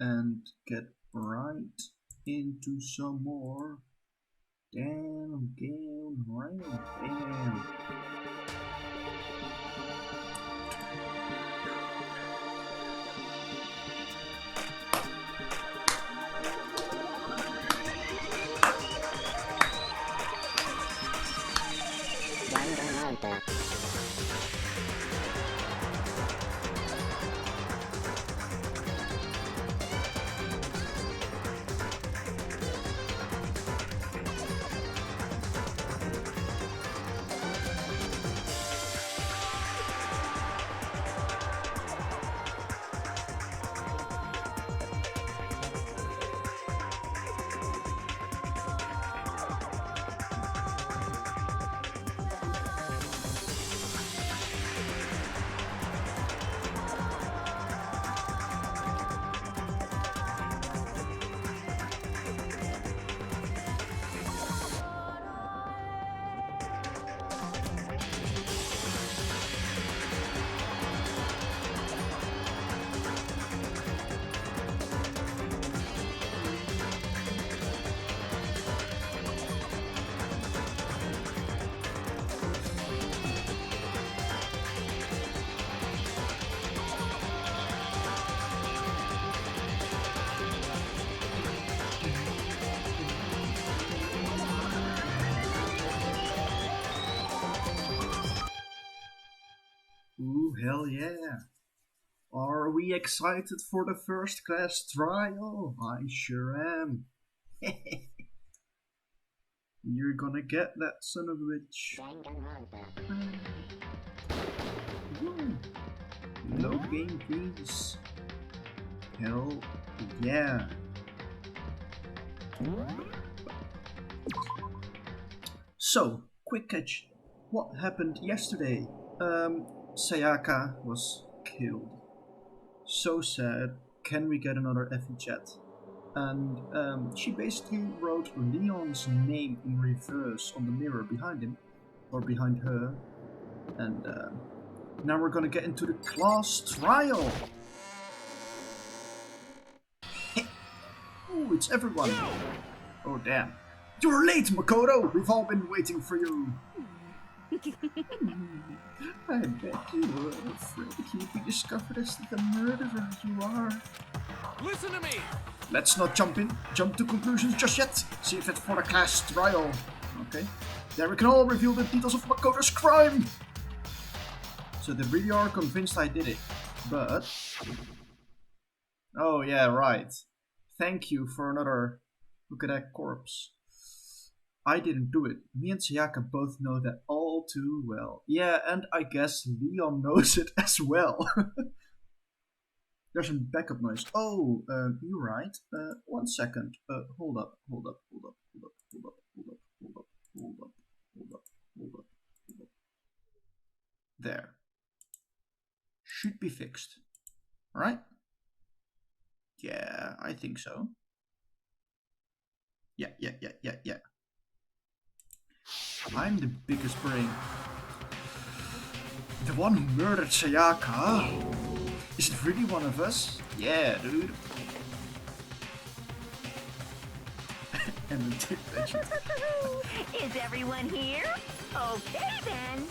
and get right into some more Danganronpa. Bam. Danganronpa. Ooh, hell yeah. Are we excited for the first class trial? I sure am. You're gonna get that son of a bitch. Danganronpa. No game please. Hell yeah. So, quick catch. What happened yesterday? Sayaka was killed. So sad. Can we get another effing chat? And she basically wrote Leon's name in reverse on the mirror behind him, or behind her. And now we're gonna get into the class trial. Ooh, it's everyone. Oh damn. You're late, Makoto! We've all been waiting for you. I bet you were afraid you'd be discovered as the murderer you are. Listen to me! Let's not jump to conclusions just yet. Save it for the class trial. Okay. There we can all reveal the details of Makoto's crime. So they really are convinced I did it. But... oh yeah, right. Thank you for another look at that corpse. I didn't do it. Me and Sayaka both know that all too well. Yeah, and I guess Leon knows it as well. There's some backup noise. Oh, you're right. 1 second. Hold up. There. Should be fixed. Right? Yeah, I think so. Yeah. I'm the biggest brain. The one who murdered Sayaka? Is it really one of us? Yeah, dude. And the tip legend. Is everyone here? Okay then.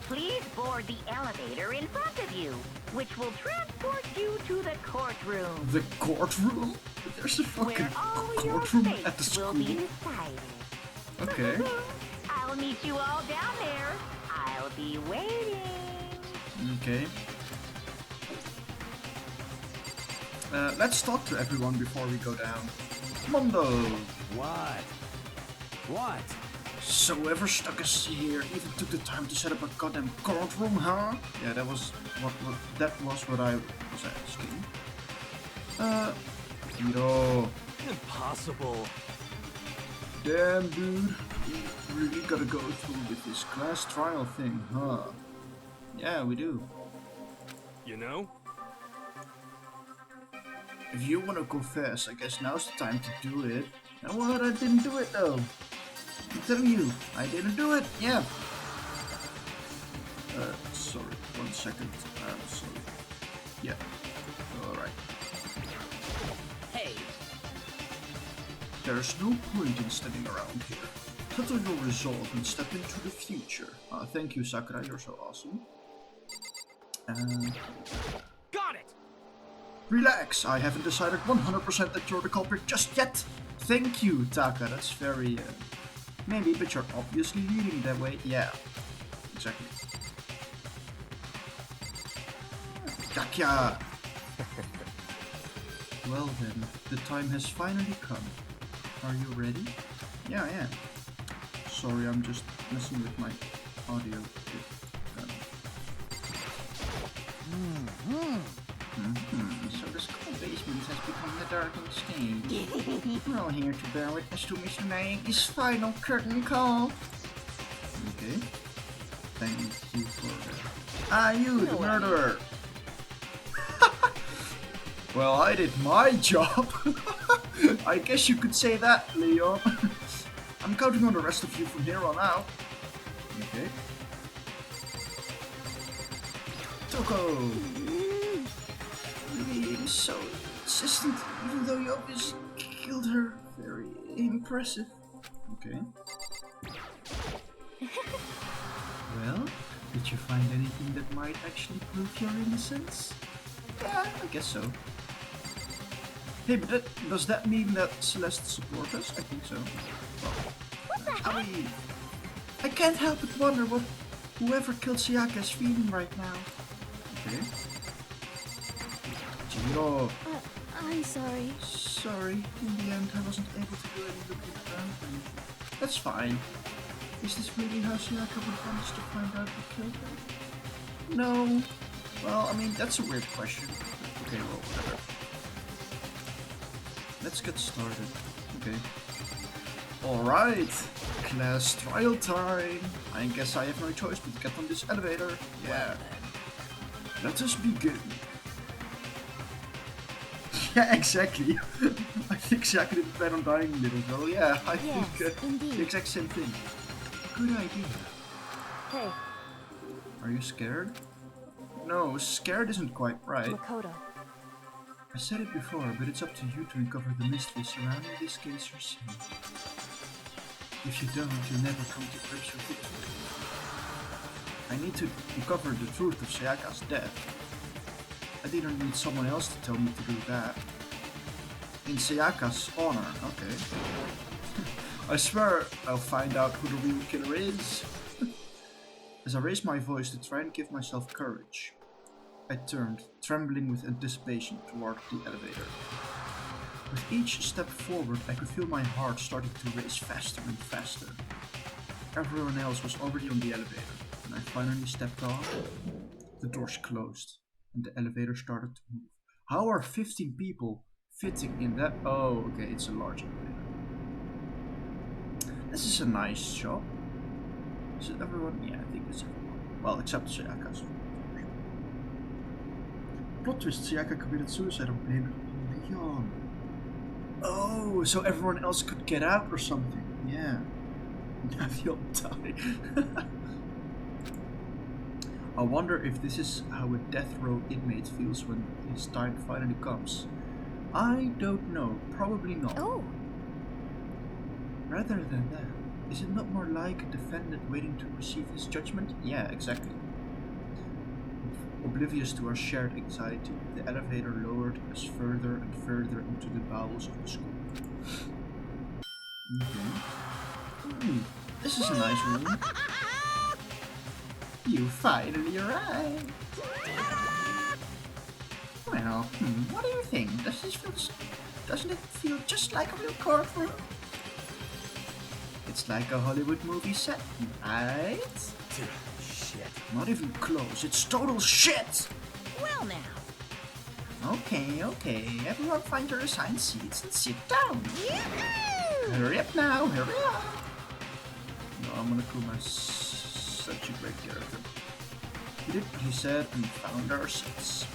Please board the elevator in front of you, which will transport you to the courtroom. The courtroom? There's a fucking where all your courtroom at the fates school. will be decided. Okay. I'll meet you all down there. I'll be waiting. Okay. Let's talk to everyone before we go down. Mondo! What? So whoever stuck us here even took the time to set up a goddamn courtroom, huh? Yeah, that was what I was asking. Hiro. Impossible. Damn, dude. We really gotta go through with this class trial thing, huh? Yeah, we do. You know? If you wanna confess, I guess now's the time to do it. And what? I didn't do it though. I'm telling you, I didn't do it. Yeah. Sorry. 1 second. Sorry. Yeah. Alright. there's no point in standing around here. Settle your resolve and step into the future. Thank you, Sakura, you're so awesome. Got it! Relax, I haven't decided 100% that you're the culprit just yet. Thank you, Taka, that's very... maybe, but you're obviously leading that way. Yeah, exactly. Kakya! Well then, the time has finally come. Are you ready? Yeah, I am. Sorry, I'm just messing with my audio. So the school basement has become the darkened stage. We're all here to bear witness to Mr. Naeki's final curtain call. Okay. Thank you for that. You, the murderer! Well, I did my job. I guess you could say that, Leon. I'm counting on the rest of you from here on out. Okay. Toko! Being so insistent, even though you obviously killed her. Very impressive. Okay. Well, did you find anything that might actually prove your innocence? Yeah, I guess so. Hey, but does that mean that Celeste supports us? I think so. Well, I can't help but wonder what whoever killed Sayaka is feeling right now. Okay. Chihiro. I'm sorry. Sorry, in the end I wasn't able to do any looking around. That's fine. Is this really how Sayaka would want us to find out who killed her? No. Well, I mean, that's a weird question. Okay, well, whatever. Let's get started. Okay. Alright. Class trial time. I guess I have no choice but to get on this elevator. Yeah. Let us begin. Yeah, exactly. I think Sayaka didn't plan on dying in Little Girl. Yeah, I think the exact same thing. Good idea. Hey, Are you scared? No, scared isn't quite right. Makoto. I said it before, but it's up to you to uncover the mystery surrounding this case yourself. If you don't, you'll never come to grips with it. I need to uncover the truth of Sayaka's death. I didn't need someone else to tell me to do that. In Sayaka's honor, okay. I swear I'll find out who the real killer is. As I raised my voice to try and give myself courage, I turned, trembling with anticipation, toward the elevator. With each step forward, I could feel my heart starting to race faster and faster. Everyone else was already on the elevator. When I finally stepped off, the doors closed, and the elevator started to move. How are 15 people fitting in that? Oh, okay, it's a large elevator. This is a nice shop. Is it everyone? Yeah, I think it's everyone. Well, except Sayaka's. Plot twist, Sayaka committed suicide on blaming Leon. Oh, so everyone else could get out or something. Yeah. Now they'll die. I wonder if this is how a death row inmate feels when his time finally comes. I don't know. Probably not. Oh, Rather than that, is it not more like a defendant waiting to receive his judgment? Yeah, exactly. Oblivious to our shared anxiety, the elevator lowered us further and further into the bowels of the school. Okay. This is a nice room. You finally arrived. Well, what do you think? Doesn't it feel just like a real courtroom? It's like a Hollywood movie set, right? Dude, shit. Not even close. It's total shit! Well now. Okay. Everyone find your assigned seats and sit down. Hurry up now, hurry up. No, I'm gonna call my such a great character. He did what he said and found our seats.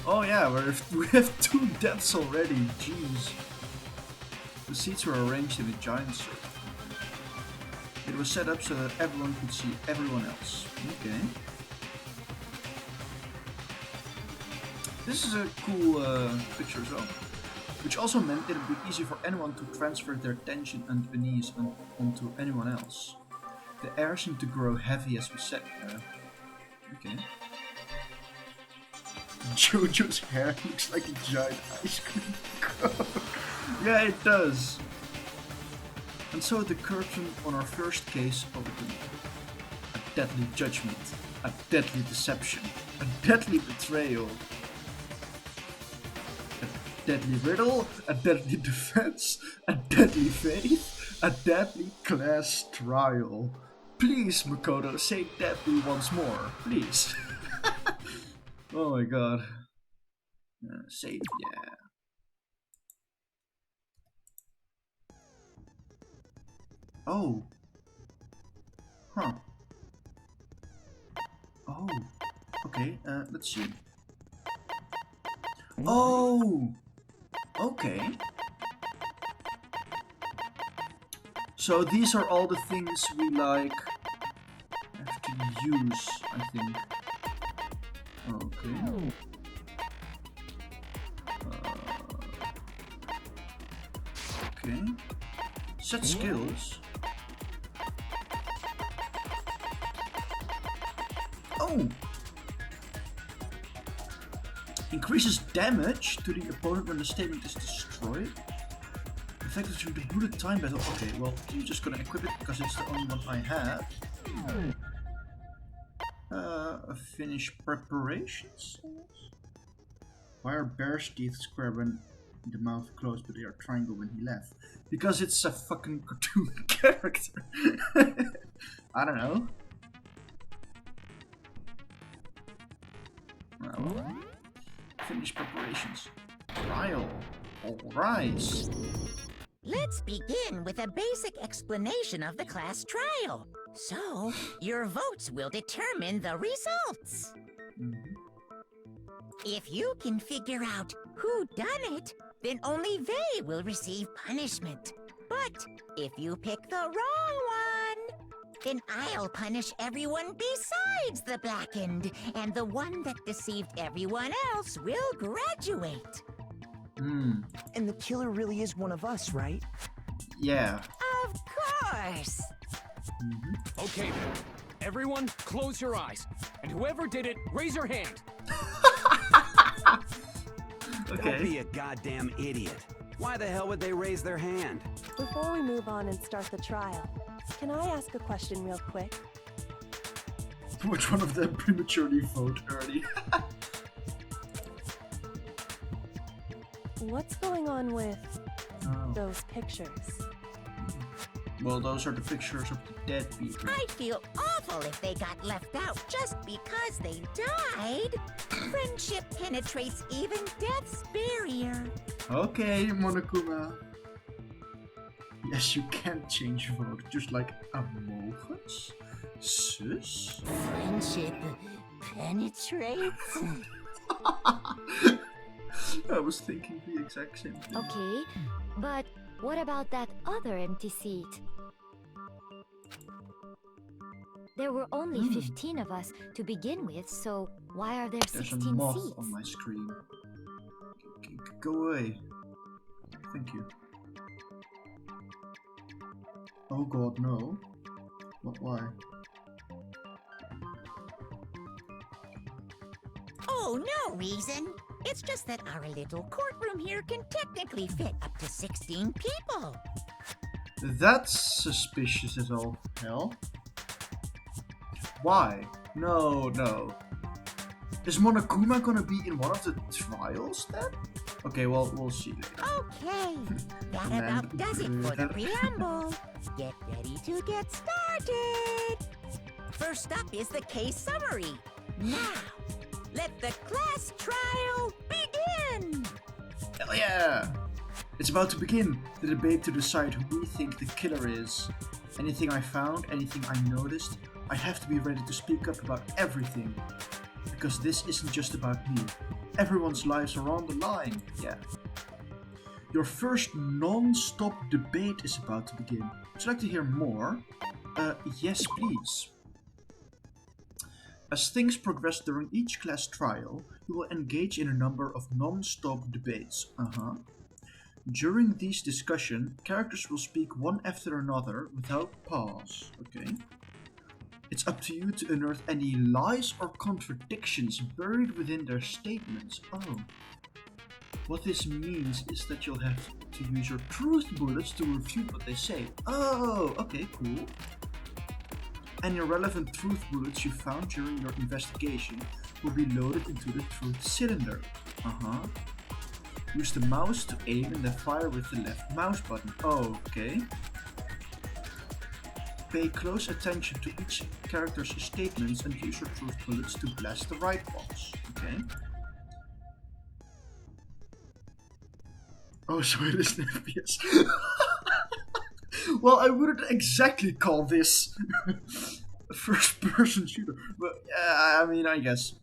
Oh yeah, we have 2 deaths already, jeez. The seats were arranged in a giant circle. It was set up so that everyone could see everyone else. Okay. This is a cool picture as well. Which also meant it would be easy for anyone to transfer their tension and unease onto anyone else. The air seemed to grow heavy as we sat there. Okay. Jojo's hair looks like a giant ice cream cone. Yeah, it does. And so the curtain on our first case opened. A deadly judgment, a deadly deception, a deadly betrayal. A deadly riddle, a deadly defense, a deadly faith, a deadly class trial. Please, Makoto, say deadly once more, please. Oh my god. Save, yeah. Oh. Huh. Oh. Okay, let's see. Oh! Okay. So these are all the things we like have to use, I think. Okay. Okay. Set skills. Oh! Increases damage to the opponent when the statement is destroyed. Effective during the bullet time battle. Okay, well, I'm just gonna equip it because it's the only one I have. Finish preparations? Why are bear's teeth square when the mouth closed but they are triangle when he left? Because it's a fucking cartoon character. I don't know. Well, finish preparations. Trial. Alright. Let's begin with a basic explanation of the class trial. So, your votes will determine the results. If you can figure out who done it, then only they will receive punishment. But if you pick the wrong one, then I'll punish everyone besides the blackened, and the one that deceived everyone else will graduate. And the killer really is one of us, right? Yeah. Of course. Okay then. Everyone, close your eyes. And whoever did it, raise your hand. Don't Okay. be a goddamn idiot. Why the hell would they raise their hand? Before we move on and start the trial, can I ask a question real quick? Which one of them prematurely vote early? What's going on with Oh. those pictures? Well, those are the pictures of the dead people. I'd feel awful if they got left out just because they died. Friendship penetrates even death's barrier. Okay, Monokuma. Yes, you can change vote, just like Amogus. Sus? Friendship penetrates? I was thinking the exact same thing. Okay, but what about that other empty seat? There were only 15 of us to begin with, so why are there There's a 16 moth seats? on my screen. Go away. Thank you. Oh god, no. What, why? Oh, no reason. It's just that our little courtroom here can technically fit up to 16 people. That's suspicious as all hell. Why? No, no. Is Monokuma gonna be in one of the trials then? Okay, well, we'll see later. Okay, that about does it for the preamble. Get ready to get started. First up is the case summary. Now, let the class trial begin. Hell yeah! It's about to begin, the debate to decide who we think the killer is. Anything I found, anything I noticed, I have to be ready to speak up about everything. Because this isn't just about me. Everyone's lives are on the line, yeah. Your first non-stop debate is about to begin. Would you like to hear more? Yes, please. As things progress during each class trial, you will engage in a number of non-stop debates. During these discussions, characters will speak one after another without pause. Okay. It's up to you to unearth any lies or contradictions buried within their statements. Oh. What this means is that you'll have to use your truth bullets to refute what they say. Oh, okay, cool. Any relevant truth bullets you found during your investigation will be loaded into the truth cylinder. Use the mouse to aim and then fire with the left mouse button. Okay. Pay close attention to each character's statements and use your truth bullets to blast the right ones. Okay. Oh, so it is an FPS. Well, I wouldn't exactly call this a first-person shooter, but I mean, I guess.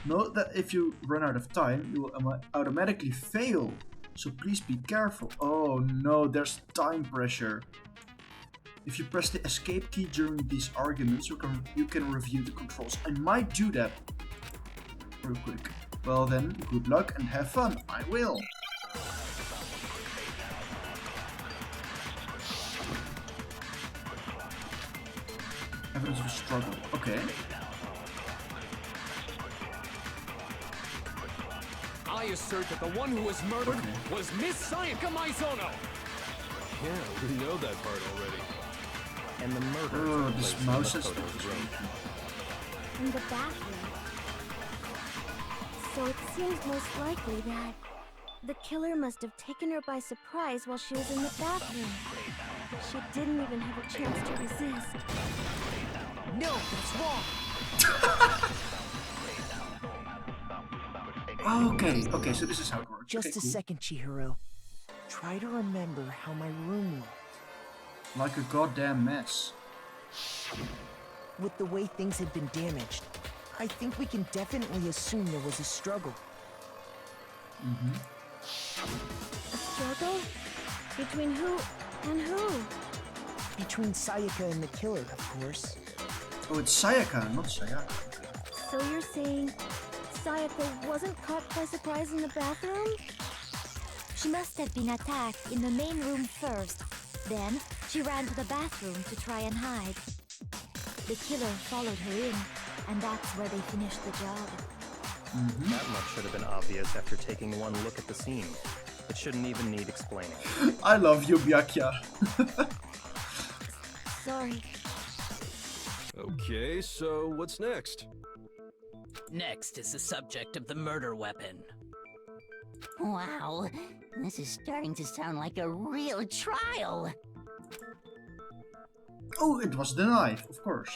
Note that if you run out of time, you will automatically fail, so please be careful. Oh no, there's time pressure. If you press the escape key during these arguments, you can review the controls. I might do that real quick. Well then, good luck and have fun. I will. Evidence of a struggle. Okay. I assert that the one who was murdered was Miss Sayaka Maizono. Yeah, we know that part already. And the murder. Oh, this mouse is In the bathroom. So it seems most likely that the killer must have taken her by surprise while she was in the bathroom. She didn't even have a chance to resist. No, that's wrong. Okay, so this is how it works. Just okay, a cool. second, Chihiro. Try to remember how my room looked. Like a goddamn mess. With the way things had been damaged, I think we can definitely assume there was a struggle. A struggle? Between who and who? Between Sayaka and the killer, of course. Oh, it's Sayaka, not Sayaka. So you're saying Sayaka wasn't caught by surprise in the bathroom? She must have been attacked in the main room first. Then, she ran to the bathroom to try and hide. The killer followed her in, and that's where they finished the job. That much should have been obvious after taking one look at the scene. It shouldn't even need explaining. I love you, Byakuya. Sorry. Okay, so what's next? Next is the subject of the murder weapon. Wow, this is starting to sound like a real trial. Oh, it was the knife, of course.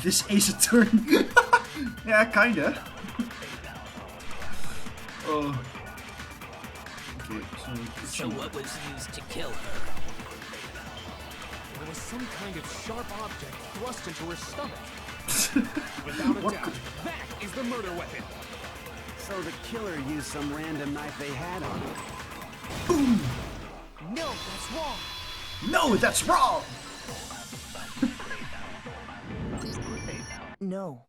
This Ace Attorney. Yeah, kinda. Oh. Okay, So what was used to kill her? There was some kind of sharp object thrust into her stomach. Without a doubt, that is the murder weapon. So the killer used some random knife they had on him. Boom! No, that's wrong. No, that's wrong! No.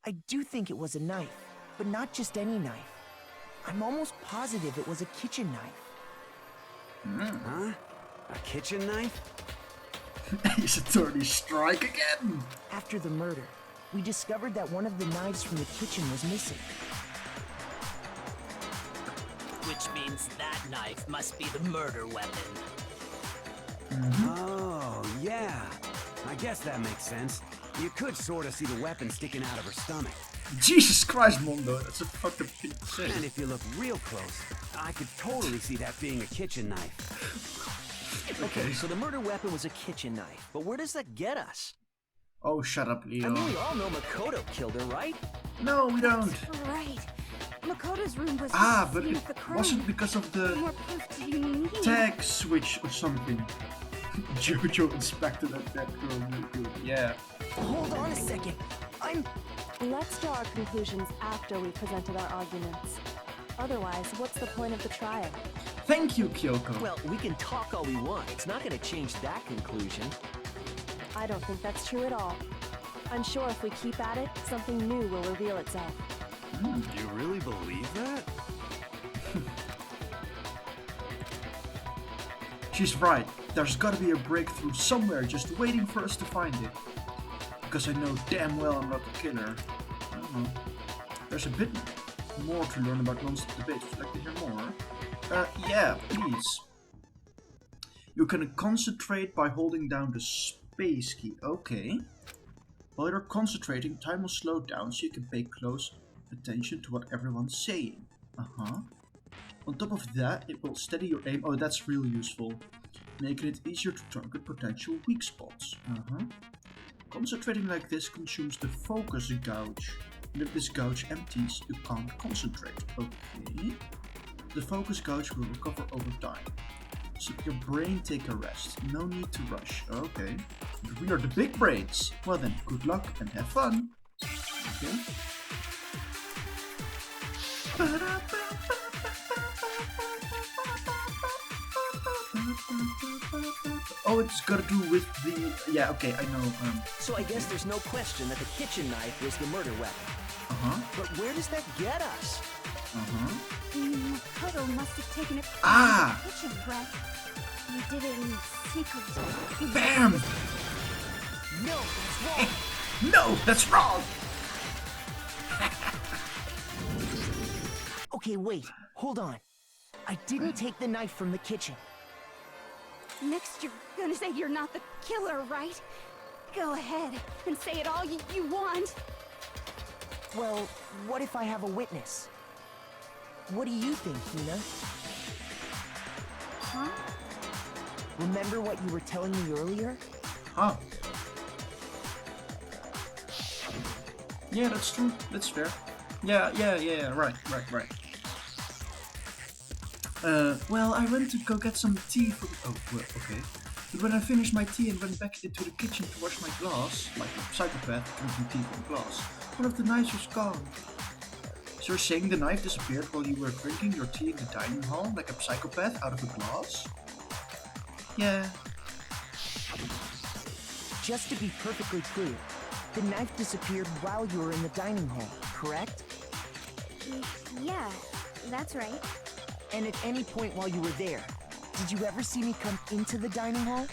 I do think it was a knife, but not just any knife. I'm almost positive it was a kitchen knife. Huh? A kitchen knife? Ace Attorney strike again! After the murder, we discovered that one of the knives from the kitchen was missing. Which means that knife must be the murder weapon. Oh, yeah. I guess that makes sense. You could sort of see the weapon sticking out of her stomach. Jesus Christ, Mondo, that's a fucked up thing to say. And if you look real close, I could totally see that being a kitchen knife. Okay, so the murder weapon was a kitchen knife, but where does that get us? Oh, shut up, Leo. I mean, we all know Makoto killed her, right? No, we don't. Right. Makoto's room was Ah, the but scene it of the crime. wasn't because of the More proof do you need? tag switch or something. Jojo inspected that girl real good. Yeah. Hold on a second. Let's draw our conclusions after we presented our arguments. Otherwise, what's the point of the trial? Thank you, Kyoko. Well, we can talk all we want. It's not going to change that conclusion. I don't think that's true at all. I'm sure if we keep at it, something new will reveal itself. You really believe that? She's right. There's gotta be a breakthrough somewhere just waiting for us to find it. Because I know damn well I'm not the killer. I don't know. There's a bit more to learn about non-stop debates. Would you like to hear more? Yeah, please. You can concentrate by holding down the space key. Okay. While you're concentrating, time will slow down so you can pay close attention to what everyone's saying. On top of that, it will steady your aim. Oh, that's really useful. Making it easier to target potential weak spots. Concentrating like this consumes the focus gouge. And if this gouge empties, you can't concentrate. Okay. The focus gouge will recover over time. So your brain take a rest. No need to rush. Okay. But we are the big brains. Well then, good luck and have fun. Okay. Oh, it's got to do with the... Yeah, okay, I know. So I guess there's no question that the kitchen knife was the murder weapon. But where does that get us? Makoto must have taken it from Ah! the kitchen, Brett. You did it in secret. Bam! No, that's wrong. No, that's wrong! Okay, wait. Hold on. I didn't take the knife from the kitchen. Next, you're gonna say you're not the killer, right? Go ahead and say it all you want. Well, what if I have a witness? What do you think, Hina? Huh? Remember what you were telling me earlier? Huh. Yeah, that's true. That's fair. Yeah, right. Well, I went to go get some tea for the... Oh, well, okay. But when I finished my tea and went back into the kitchen to wash my glass, like a psychopath drinking tea from glass, one of the knives was gone. So you're saying the knife disappeared while you were drinking your tea in the dining hall, like a psychopath out of a glass? Yeah. Just to be perfectly clear, the knife disappeared while you were in the dining hall, correct? Yeah, that's right. And at any point while you were there, did you ever see me come into the dining hall?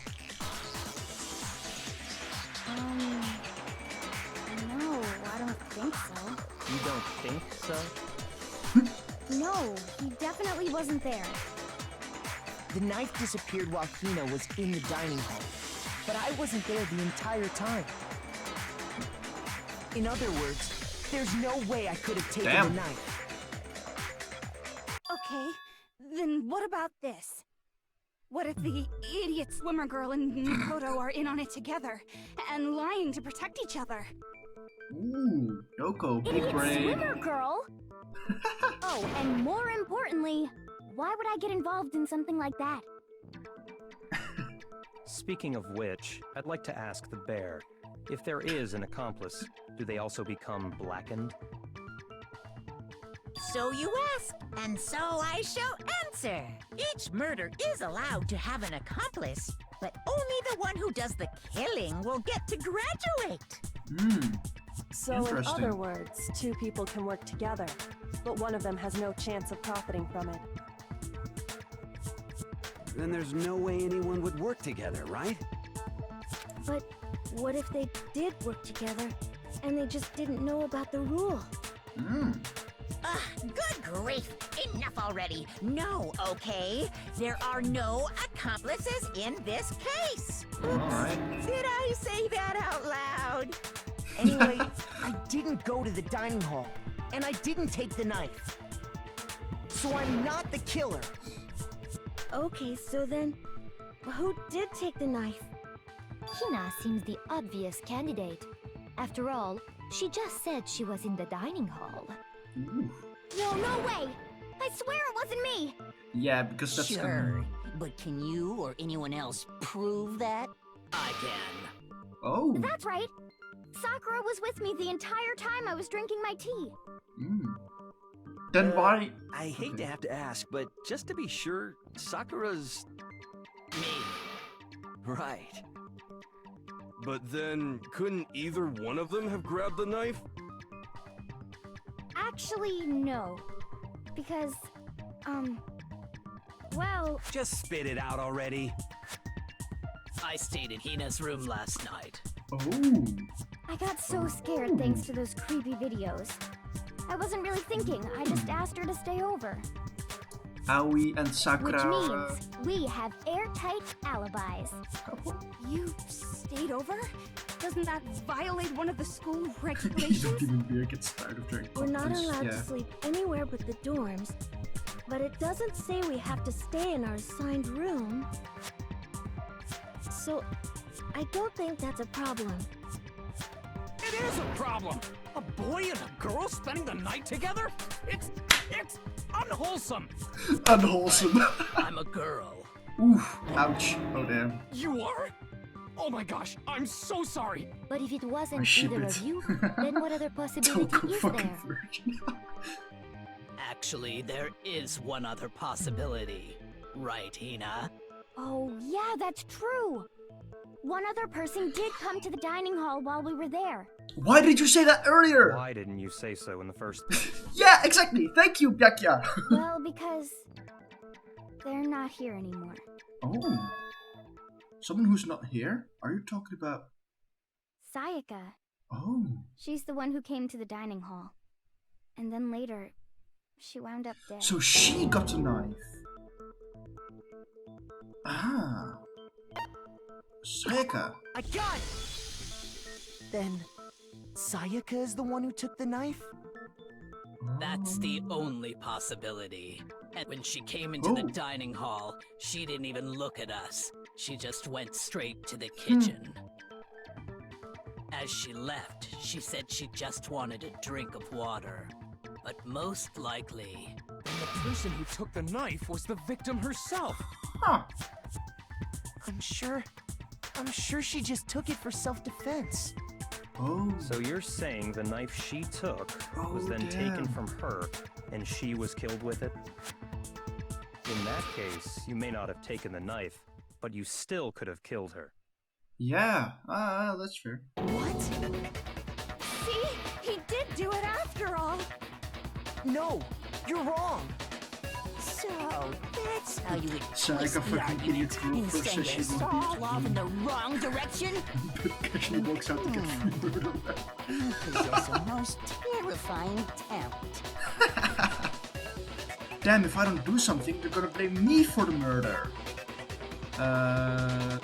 No, I don't think so. You don't think so? No, he definitely wasn't there. The knife disappeared while Hina was in the dining hall, but I wasn't there the entire time. In other words, there's no way I could have taken the knife. Okay, then what about this? What if the idiot swimmer girl and Makoto are in on it together, and lying to protect each other? Ooh, Doko, big Idiot brain. swimmer girl? Oh, and more importantly, why would I get involved in something like that? Speaking of which, I'd like to ask the bear, if there is an accomplice, do they also become blackened? So you ask, and so I shall answer. Each murder is allowed to have an accomplice, but only the one who does the killing will get to graduate. So in other words, two people can work together, but one of them has no chance of profiting from it. Then there's no way anyone would work together, right? But what if they did work together, and they just didn't know about the rule? Good grief! Enough already! No, okay? There are no accomplices in this case! Alright. Did I say that out loud? Anyway, I didn't go to the dining hall, and I didn't take the knife. So I'm not the killer. Okay, so then, who did take the knife? Hina seems the obvious candidate. After all, she just said she was in the dining hall. No way! I swear it wasn't me! Yeah, because that's... Sure, but can you or anyone else prove that? I can. Oh. That's right! Sakura was with me the entire time I was drinking my tea. Then why... I hate to have to ask, but just to be sure, Sakura's... Me. Right. But then, couldn't either one of them have grabbed the knife? Actually, no. Because, well... Just spit it out already. I stayed in Hina's room last night. Oh. I got so scared thanks to those creepy videos. I wasn't really thinking, I just asked her to stay over. Aoi and Sakura. Which means we have airtight alibis. You stayed over? Doesn't that violate one of the school You regulations? don't even dare get started of drinking. We're not allowed to sleep anywhere but the dorms, but it doesn't say we have to stay in our assigned room. So, I don't think that's a problem. It is a problem! A boy and a girl spending the night together? It's unwholesome! Unwholesome. I'm a girl. Oof, ouch. Oh damn. You are? Oh my gosh, I'm so sorry! But if it wasn't I ship either it. of you, then what other possibility Total is fucking there? virgin. Actually, there is one other possibility. Right, Hina? Oh, yeah, that's true. One other person did come to the dining hall while we were there. Why did you say that earlier? Why didn't you say so in the first place? Yeah, exactly. Thank you, Byakuya. Well, because they're not here anymore. Oh. Someone who's not here? Are you talking about... Sayaka. Oh. She's the one who came to the dining hall. And then later, she wound up dead. So she got a knife. Ah. Sayaka. I got it! Then, Sayaka is the one who took the knife? That's the only possibility. And when she came into the dining hall, she didn't even look at us. She just went straight to the kitchen. As she left, she said she just wanted a drink of water. But most likely... And the person who took the knife was the victim herself! Huh. I'm sure she just took it for self-defense. Oh. So you're saying the knife she took was then taken from her, and she was killed with it? In that case, you may not have taken the knife, but you still could have killed her. Yeah, that's fair. What? See? He did do it after all! No, you're wrong! So, that's how you would Sayaka twist the fucking argument idiot girl and first send says she us won't all be off in the wrong direction? Casually walks out to get free murder. You possess a most terrifying talent. Damn, if I don't do something, they're gonna blame me for the murder.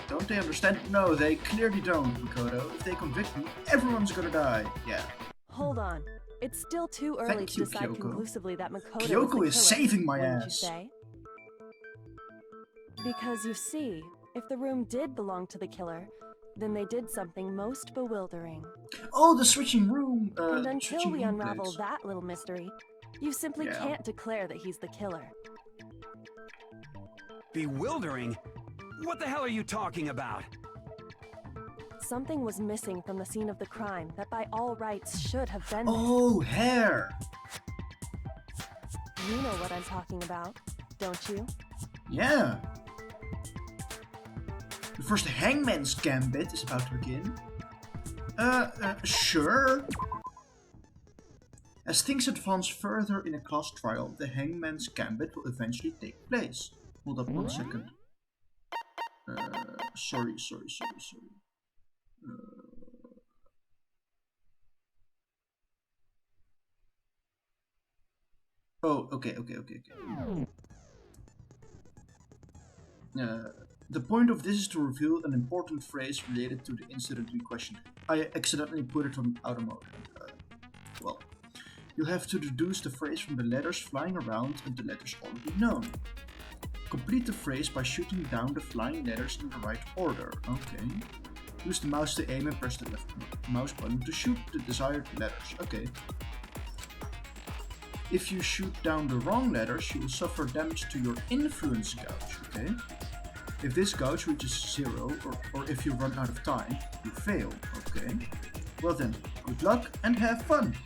Don't they understand? No, they clearly don't, Makoto. If they convict me, everyone's gonna die. Yeah. Hold on. It's still too early Thank to you, decide Kyoko. conclusively that Makoto Kyoko the is killer, saving my wouldn't ass. You say? Because you see, if the room did belong to the killer, then they did something most bewildering. Oh, the switching room. And until switching we room unravel place. that little mystery, you simply Yeah. can't declare that he's the killer. Bewildering? What the hell are you talking about? Something was missing from the scene of the crime that by all rights should have been Oh, hair. there. You know what I'm talking about, don't you? Yeah. The first Hangman's Gambit is about to begin. Sure. As things advance further in a class trial, the Hangman's Gambit will eventually take place. Hold up 1 second. Sorry. Oh, okay. The point of this is to reveal an important phrase related to the incident in question. I accidentally put it on auto mode. Well, you'll have to deduce the phrase from the letters flying around and the letters already known. Complete the phrase by shooting down the flying letters in the right order. Okay. Use the mouse to aim and press the left mouse button to shoot the desired letters. Okay. If you shoot down the wrong letters, you will suffer damage to your influence gauge. Okay. If this gauge reaches 0, or if you run out of time, you fail. Okay. Well then, good luck and have fun.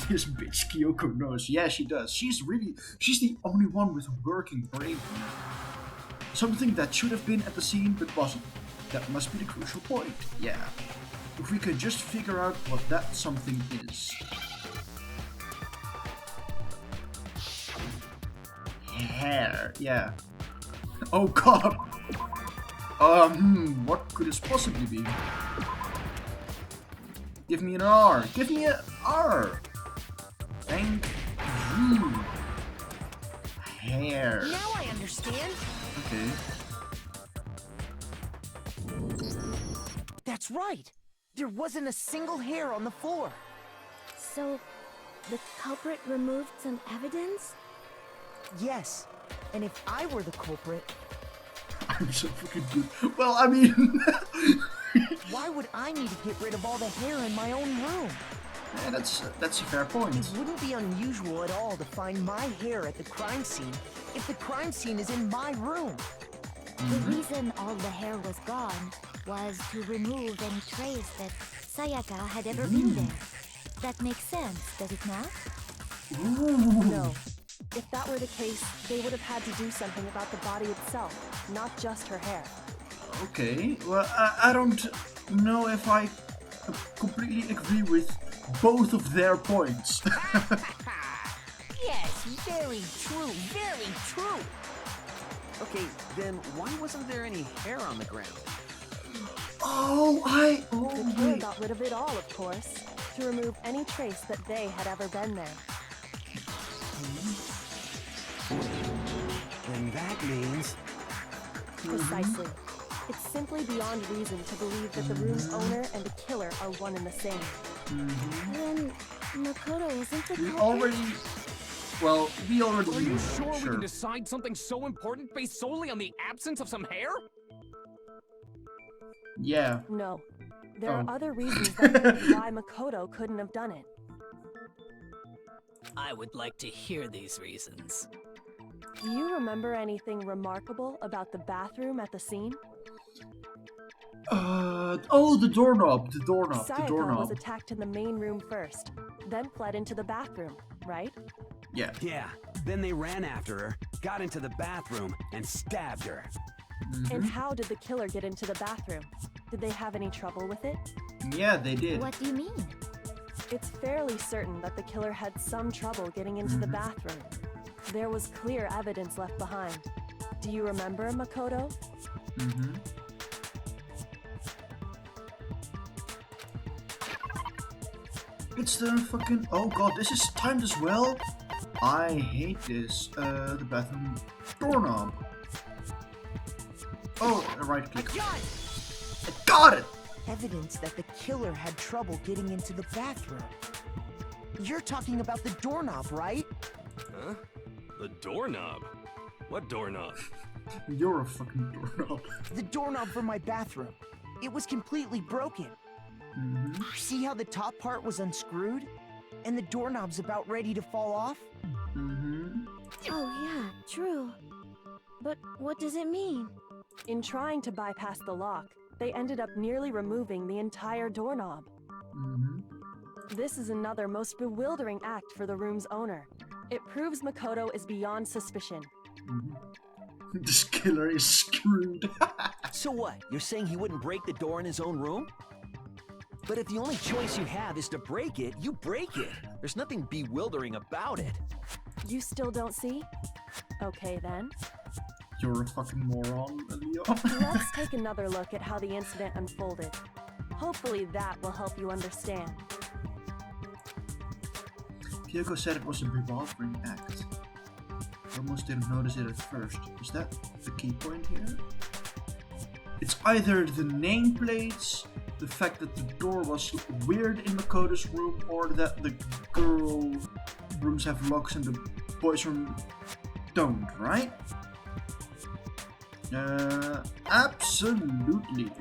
This bitch Kyoko knows. Yeah, she does. She's the only one with a working brain. Something that should have been at the scene but wasn't. That must be the crucial point, yeah. If we could just figure out what that something is. Hair, yeah. Oh god! What could this possibly be? Give me an R! Give me an R! Thank you! Hair. Now I understand. Okay. That's right. There wasn't a single hair on the floor. So, the culprit removed some evidence? Yes. And if I were the culprit... I'm so fucking good. Well, I mean... why would I need to get rid of all the hair in my own room? Yeah, that's a fair point. It wouldn't be unusual at all to find my hair at the crime scene if the crime scene is in my room. The reason all the hair was gone was to remove any trace that Sayaka had ever been there. That makes sense, does it not? No. If that were the case, they would have had to do something about the body itself, not just her hair. Okay, well, I don't know if I completely agree with both of their points. Yes, very true, very true. Okay, then why wasn't there any hair on the ground? The killer got rid of it all, of course, to remove any trace that they had ever been there. And that means... Precisely. It's simply beyond reason to believe that the room's owner and the killer are one and the same. Then Makoto isn't the We culprit? already... Well, we already... Are you sure we can decide something so important based solely on the absence of some hair? Yeah. No. There are other reasons that prove why Makoto couldn't have done it. I would like to hear these reasons. Do you remember anything remarkable about the bathroom at the scene? Oh, the doorknob, the Sayaka was attacked in the main room first, then fled into the bathroom, right? Yeah. Yeah, then they ran after her, got into the bathroom, and stabbed her. And how did the killer get into the bathroom? Did they have any trouble with it? Yeah, they did. What do you mean? It's fairly certain that the killer had some trouble getting into the bathroom. There was clear evidence left behind. Do you remember, Makoto? It's the fucking... Oh god, this is timed as well? I hate this. The bathroom doorknob. Oh, right click. I got it! Evidence that the killer had trouble getting into the bathroom. You're talking about the doorknob, right? Huh? The doorknob? What doorknob? You're a fucking doorknob. The doorknob for my bathroom. It was completely broken. See how the top part was unscrewed? And the doorknob's about ready to fall off? Oh yeah, true. But what does it mean? In trying to bypass the lock, they ended up nearly removing the entire doorknob. This is another most bewildering act for the room's owner. It proves Makoto is beyond suspicion. This killer is screwed. So what? You're saying he wouldn't break the door in his own room? But if the only choice you have is to break it, you break it. There's nothing bewildering about it. You still don't see? Okay then. You're a fucking moron, Leo. Let's take another look at how the incident unfolded. Hopefully that will help you understand. Kyoko said it was a bewildering act. Almost didn't notice it at first. Is that the key point here? It's either the nameplates, the fact that the door was weird in Makoto's room, or that the girl rooms have locks and the boys' room don't, right? Absolutely.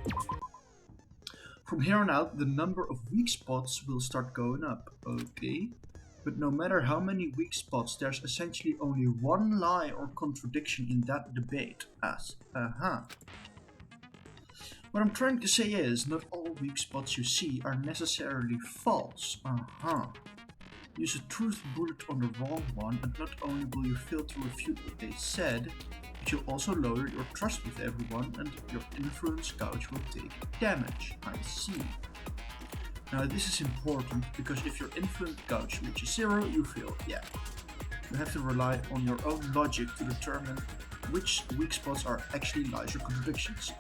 From here on out, the number of weak spots will start going up, okay? But no matter how many weak spots, there's essentially only one lie or contradiction in that debate. What I'm trying to say is, not all weak spots you see are necessarily false. Use a truth bullet on the wrong one, and not only will you fail to refute what they said, but you'll also lower your trust with everyone and your influence gauge will take damage. I see. Now this is important because if your influence gauge reaches 0, you fail. Yeah. You have to rely on your own logic to determine which weak spots are actually lies or contradictions.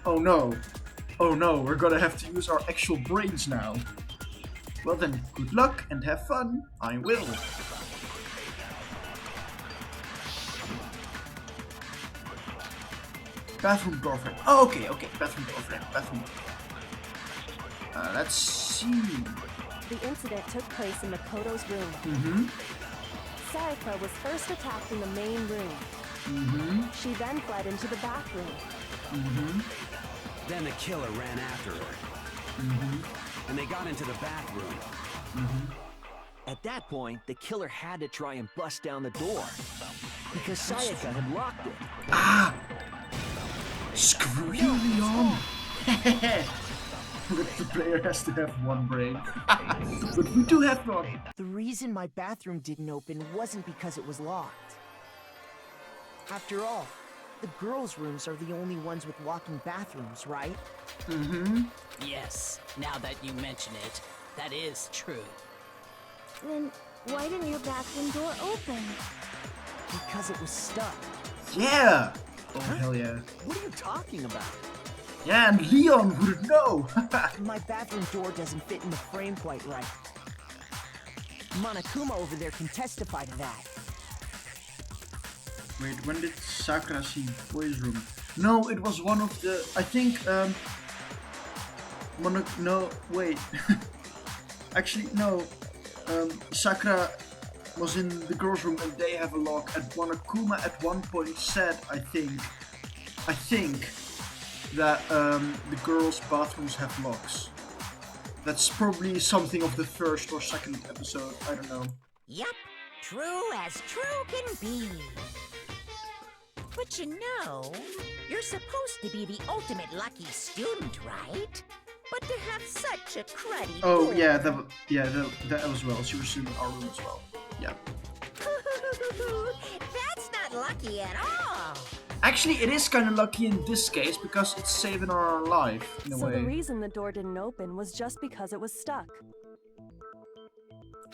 Oh no! Oh no, we're gonna have to use our actual brains now. Well then, good luck and have fun. I will. Bathroom door frame. Oh, okay, bathroom door frame. Let's see. The incident took place in Makoto's room. Sayaka was first attacked in the main room. She then fled into the bathroom. Then the killer ran after her. And they got into the bathroom. At that point, the killer had to try and bust down the door. Because Sayaka had locked it. Ah! Screw you, Leon! But the player has to have one brain. But we do have one. The reason my bathroom didn't open wasn't because it was locked. After all, the girls' rooms are the only ones with walking bathrooms, right? Yes, now that you mention it, that is true. Then why didn't your bathroom door open? Because it was stuck. Yeah! Oh, hell yeah. What are you talking about? Yeah, and Leon wouldn't know! My bathroom door doesn't fit in the frame quite right. Monokuma over there can testify to that. Wait, when did Sakura see boys' room? No, it was one of the... I think, no, wait. Actually, no. Sakura was in the girls' room and they have a lock. And Monokuma at one point said, I think that the girls' bathrooms have locks. That's probably something of the first or second episode, I don't know. Yep, true as true can be. But you know, you're supposed to be the ultimate lucky student, right? But to have such a cruddy Oh, door. yeah, that as well. She was in our room as well. Yeah. That's not lucky at all. Actually, it is kind of lucky in this case because it's saving our life in a So way. the reason the door didn't open was just because it was stuck.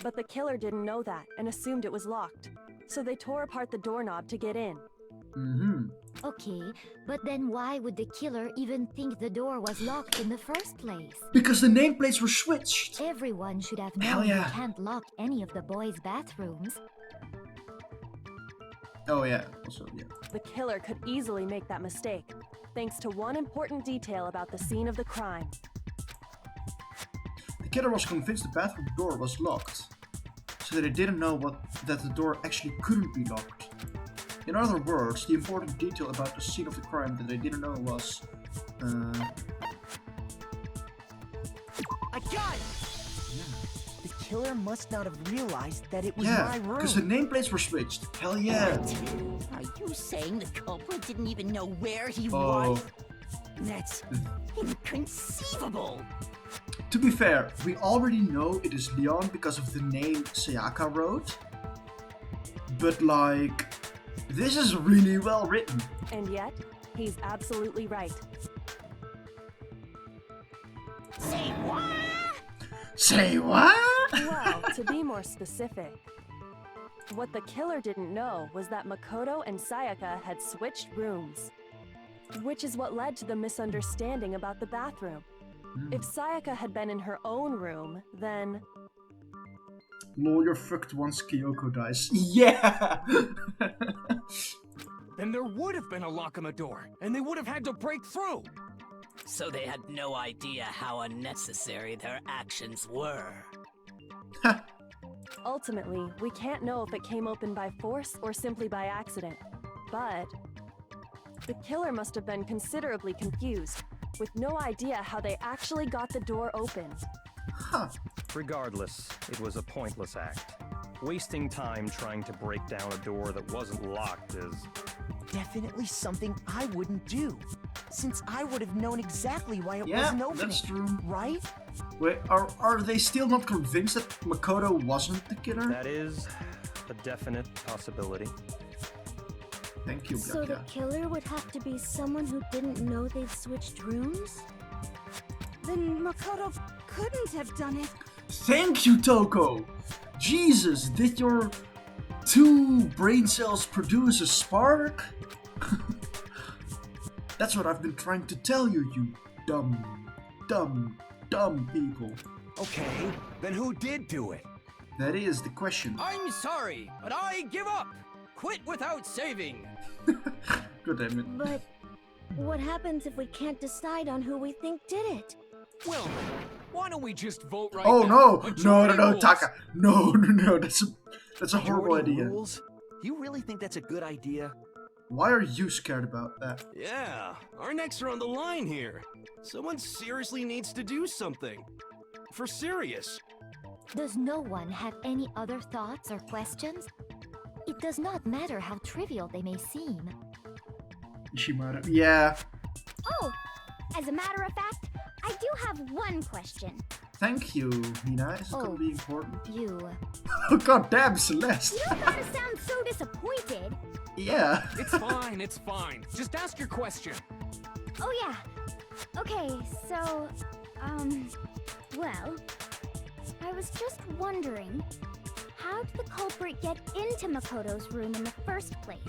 But the killer didn't know that and assumed it was locked. So they tore apart the doorknob to get in. Okay, but then why would the killer even think the door was locked in the first place? Because the nameplates were switched. Everyone should have Hell known yeah. you can't lock any of the boys' bathrooms. Oh yeah, also, yeah. The killer could easily make that mistake, thanks to one important detail about the scene of the crime. The killer was convinced the bathroom door was locked, so that he didn't know that the door actually couldn't be locked. In other words, the important detail about the scene of the crime that they didn't know was... I got it! The killer must not have realized that it was Yeah, my room. because the nameplates were switched. Hell yeah! Are you saying the culprit didn't even know where he Oh. was? That's inconceivable. To be fair, we already know it is Leon because of the name Sayaka wrote. But like, this is really well written. And yet, he's absolutely right. Say what? Say what? Well, to be more specific, what the killer didn't know was that Makoto and Sayaka had switched rooms, which is what led to the misunderstanding about the bathroom. If Sayaka had been in her own room, then... Lol, you're fucked once Kyoko dies. Yeah! Then there would have been a lock on the door, and they would have had to break through. So they had no idea how unnecessary their actions were. Ultimately, we can't know if it came open by force or simply by accident. But the killer must have been considerably confused, with no idea how they actually got the door open. Regardless, it was a pointless act. Wasting time trying to break down a door that wasn't locked is... Definitely something I wouldn't do, since I would have known exactly why it Yeah, wasn't opening. that's true. Right? Wait, are they still not convinced that Makoto wasn't the killer? That is a definite possibility. Thank you, So the Byakuya. killer would have to be someone who didn't know they'd switched rooms? Then Makoto couldn't have done it. Thank you, Toko! Jesus, did your 2 brain cells produce a spark? That's what I've been trying to tell you, you dumb people. Okay, then who did do it? That is the question. I'm sorry, but I give up. Quit without saving. God damn it. But what happens if we can't decide on who we think did it? Well, why don't we just vote right Oh now? no! Majority No, rules. Taka! No, that's a horrible Majority idea. rules? You really think that's a good idea? Why are you scared about that? Yeah, our necks are on the line here. Someone seriously needs to do something. For serious. Does no one have any other thoughts or questions? It does not matter how trivial they may seem. Ishimara. Yeah. Oh, as a matter of fact, I do have one question. Thank you, Mina. Is it gonna Oh, be important? You. Oh god damn, Celeste! You don't gotta sound so disappointed. Yeah. It's fine, it's fine. Just ask your question. Oh yeah. Okay, so, well, I was just wondering, how did the culprit get into Makoto's room in the first place?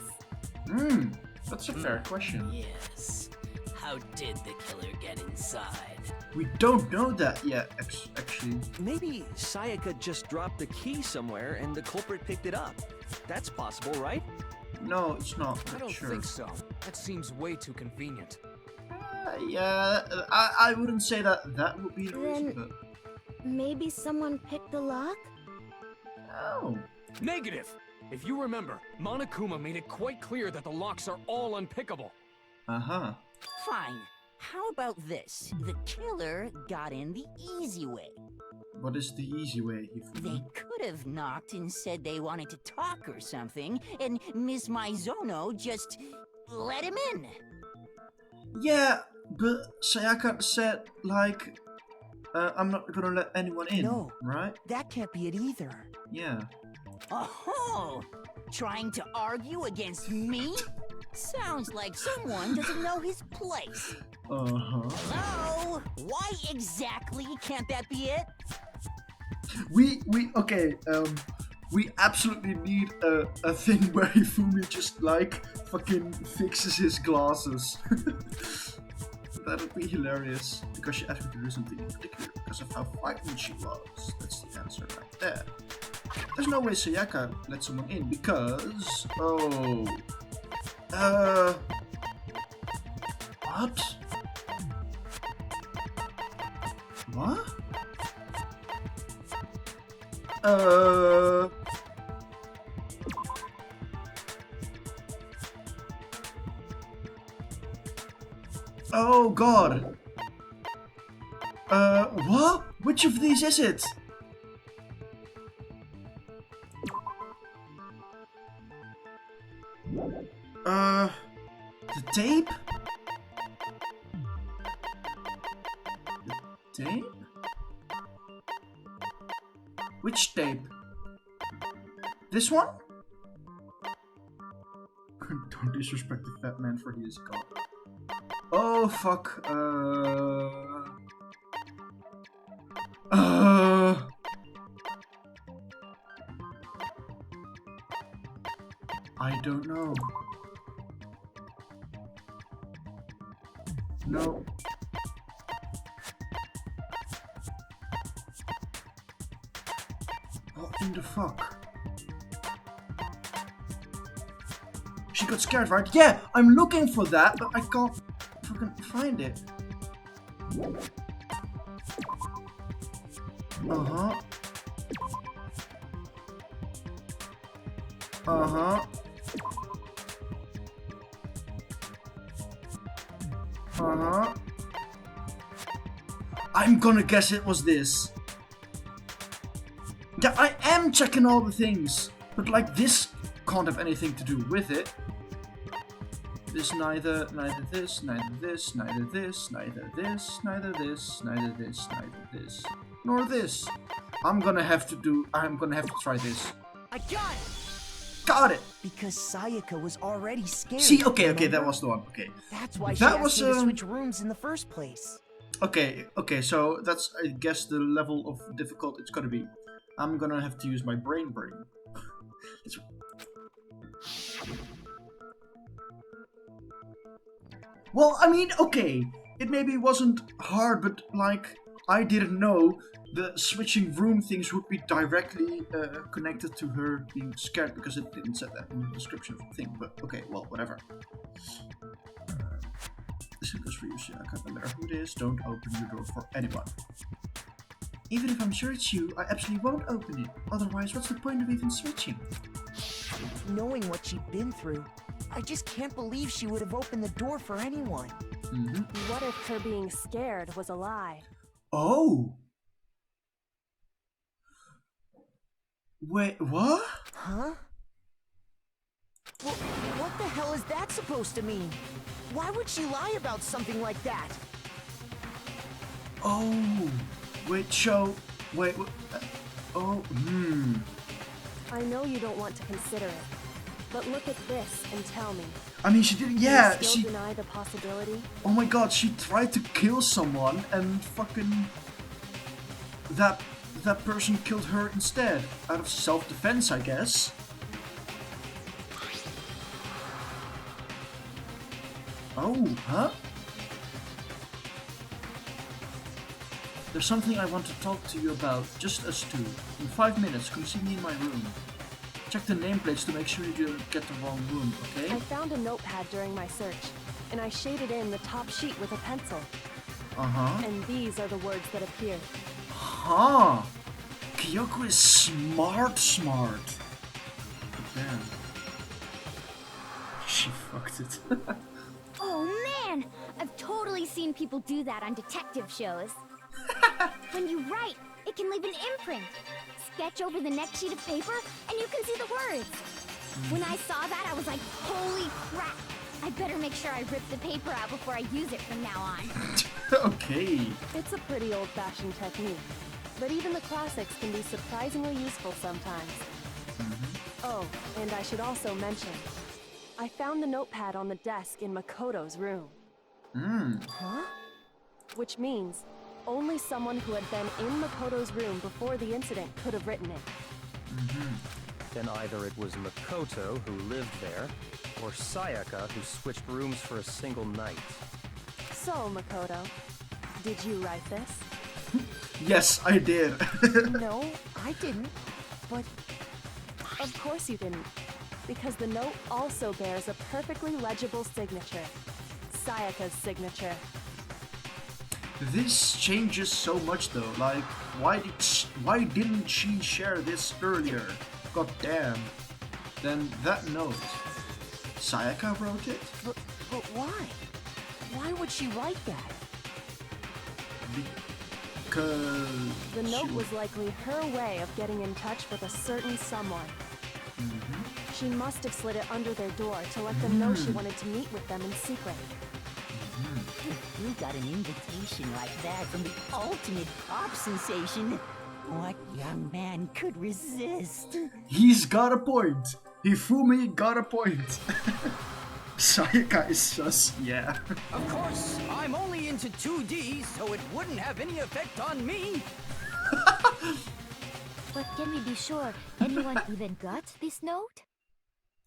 That's a fair question. Yes. How did the killer get inside? We don't know that yet, actually. Maybe Sayaka just dropped the key somewhere and the culprit picked it up. That's possible, right? No, it's not. I don't sure. think so. That seems way too convenient. Yeah, I wouldn't say that would be the reason, Then but... maybe someone picked the lock? Oh. Negative! If you remember, Monokuma made it quite clear that the locks are all unpickable. Uh-huh. Fine. How about this? The killer got in the easy way. What is the easy way? They could have knocked and said they wanted to talk or something, and Miss Maizono just let him in. Yeah, but Sayaka said, like, I'm not gonna let anyone in, No. right? That can't be it either. Yeah. Oh, trying to argue against me? Sounds like someone doesn't know his place. Uh-huh. Hello? Why exactly can't that be it? We absolutely need a thing where Hifumi just, like, fucking fixes his glasses. That would be hilarious. Because she asked me to do something in particular because of how frightened she was. That's the answer right there. There's no way Sayaka let someone in because... Oh... What? What? Oh god. What? Which of these is it? The tape? The tape? Which tape? This one? Don't disrespect the fat man, for he is God. Oh fuck. I don't know. No. What in the fuck? She got scared, right? Yeah, I'm looking for that, but I can't fucking find it. Uh-huh. Uh-huh. Uh-huh. I'm gonna guess it was this. Yeah, I am checking all the things, but like this can't have anything to do with it. This neither this, neither this, neither this, neither this, neither this, neither this, neither this, nor this. I'm gonna have to try this. I got it! Got it! Because Sayaka was already scared. See, okay, remember? that was the one. Okay. That's why she that asked was me to switch rooms in the first place. Okay, so that's, I guess, the level of difficult it's gonna be. I'm gonna have to use my brain. Well, I mean, okay, it maybe wasn't hard, but like, I didn't know the switching room things would be directly connected to her being scared, because it didn't say that in the description of the thing, but okay, well, whatever. This is for you, Sayaka. No matter who it is, don't open your door for anyone. Even if I'm sure it's you, I absolutely won't open it. Otherwise, what's the point of even switching? Knowing what she'd been through, I just can't believe she would have opened the door for anyone. What if her being scared was a lie? Oh! Wait, what? Huh? What the hell is that supposed to mean? Why would she lie about something like that? Oh! Wait, wait, I know you don't want to consider it, but look at this and tell me. I mean, she didn't, Do you still deny the possibility? Oh my god, she tried to kill someone and fucking... That person killed her instead. Out of self-defense, I guess. Oh, huh? There's something I want to talk to you about, just us two. In 5 minutes, come see me in my room. Check the nameplates to make sure you don't get the wrong room, okay? I found a notepad during my search, and I shaded in the top sheet with a pencil. And these are the words that appeared. Huh. Kyoko is smart. Damn. She fucked it. Oh man! I've totally seen people do that on detective shows. When you write, it can leave an imprint. Sketch over the next sheet of paper, and you can see the words. When I saw that, I was like, holy crap! I better make sure I rip the paper out before I use it from now on. Okay. It's a pretty old-fashioned technique, but even the classics can be surprisingly useful sometimes. Oh, and I should also mention, I found the notepad on the desk in Makoto's room. Huh? Which means only someone who had been in Makoto's room before the incident could have written it. Then either it was Makoto who lived there, or Sayaka who switched rooms for a single night. So, Makoto, did you write this? Yes, I did. No, I didn't. But of course you didn't, because the note also bears a perfectly legible signature. Sayaka's signature. This changes so much though. Like, why didn't she share this earlier? God damn. Then that note. Sayaka wrote it? But why? Why would she write that? Because... The note was likely her way of getting in touch with a certain someone. She must have slid it under their door to let them know she wanted to meet with them in secret. You got an invitation like that from the ultimate pop sensation. What young man could resist? He's got a point. Hifumi got a point. Sayaka is just, yeah. Of course, I'm only into 2D, so it wouldn't have any effect on me. But can we be sure anyone even got this note?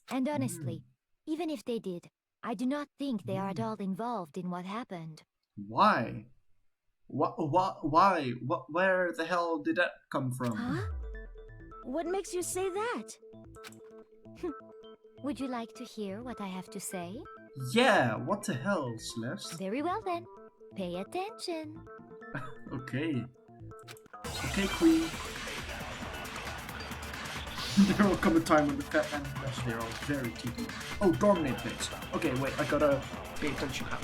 And honestly, even if they did, I do not think they are at all involved in what happened. Why? Why? Where the hell did that come from? Huh? What makes you say that? Would you like to hear what I have to say? Yeah, what the hell, Celeste? Very well then. Pay attention. Okay. Okay, Queen. There will come a time when the fat and the rest are all very cheeky. Oh, dominate bits. Okay, wait, I gotta pay attention now.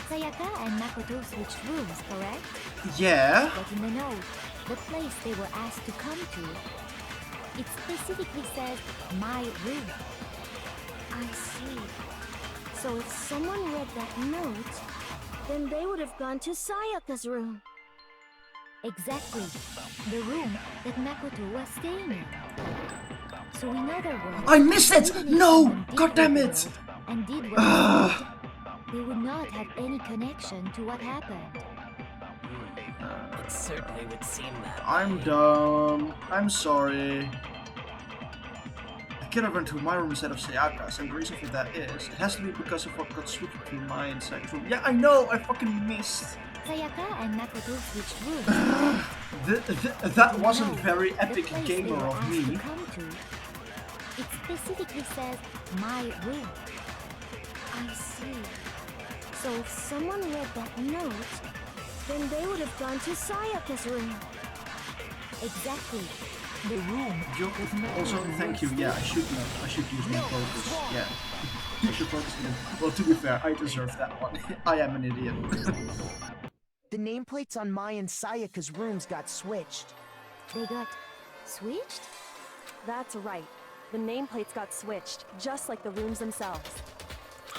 Sayaka and Makoto switched rooms, correct? Yeah. But in the note, the place they were asked to come to, it specifically says, my room. I see. So if someone read that note, then they would have gone to Sayaka's room. Exactly. The room that Makoto was staying in. So in other words, I missed it! even if No! someone did God damn break the it! note and did what they said, they would not have any connection to what happened. It certainly would seem that I'm way. dumb. I'm sorry. The killer went to my room instead of Sayaka's, and the reason for that is it has to be because of what got switched between my and Sayaka's room. Yeah, I know. I fucking missed. Sayaka and Makoto switched rooms. That wasn't very The epic place gamer they were of asked me. to come to, it specifically says my room. I see. So if someone read that note, then they would have gone to Sayaka's room. Exactly. The room. Also, thank you. Yeah, I should know. I should use more focus. Yeah. You should focus on it. Well, to be fair, I deserve that one. I am an idiot. The nameplates on Mai and Sayaka's rooms got switched. They got switched? That's right. The nameplates got switched, just like the rooms themselves.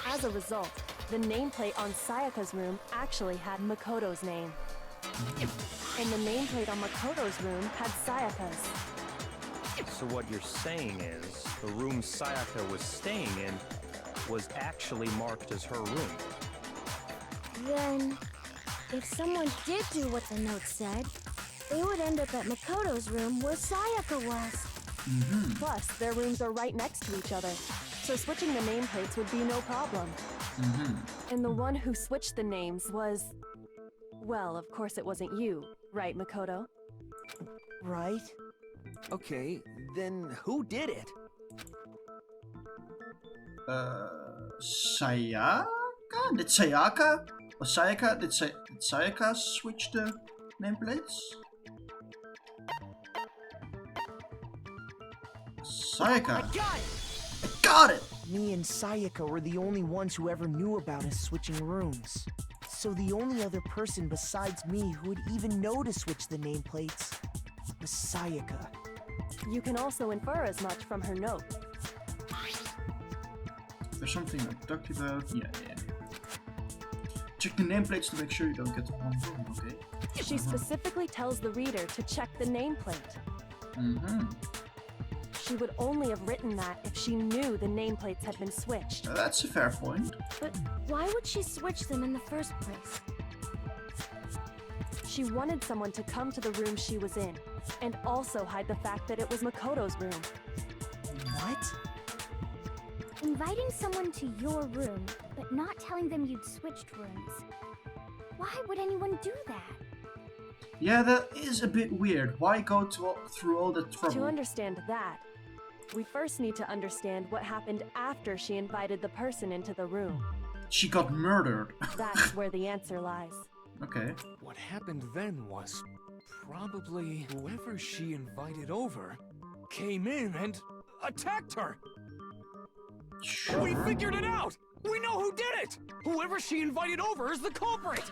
As a result, the nameplate on Sayaka's room actually had Makoto's name. And the nameplate on Makoto's room had Sayaka's. So what you're saying is, the room Sayaka was staying in was actually marked as her room. Then, if someone did do what the note said, they would end up at Makoto's room where Sayaka was. Plus, their rooms are right next to each other, so switching the nameplates would be no problem. And the one who switched the names was... Well, of course it wasn't you, right, Makoto? Right? Okay, then who did it? Sayaka? Did Sayaka? Or Sayaka? Did Sayaka switch the nameplates? Sayaka. I got it! Me and Sayaka were the only ones who ever knew about us switching rooms. So the only other person besides me who would even know to switch the nameplates was Sayaka. You can also infer as much from her note. There's something I talked about. Yeah. Check the nameplates to make sure you don't get the wrong room, okay? She specifically tells the reader to check the nameplate. She would only have written that if she knew the nameplates had been switched. That's a fair point. But why would she switch them in the first place? She wanted someone to come to the room she was in, and also hide the fact that it was Makoto's room. What? Inviting someone to your room, but not telling them you'd switched rooms. Why would anyone do that? Yeah, that is a bit weird. Why go through all the trouble? To understand that, we first need to understand what happened after she invited the person into the room. She got murdered. That's where the answer lies. Okay. What happened then was probably whoever she invited over came in and attacked her. Sure. We figured it out! We know who did it! Whoever she invited over is the culprit!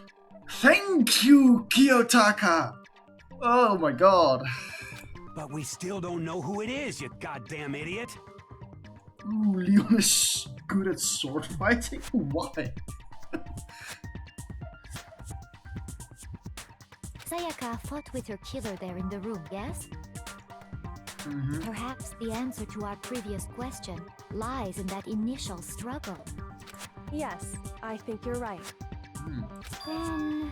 Thank you, Kiyotaka! Oh my god. But we still don't know who it is, you goddamn idiot! Ooh, Leon is good at sword fighting? Why? Sayaka fought with her killer there in the room, yes? Perhaps the answer to our previous question lies in that initial struggle. Yes, I think you're right. Then...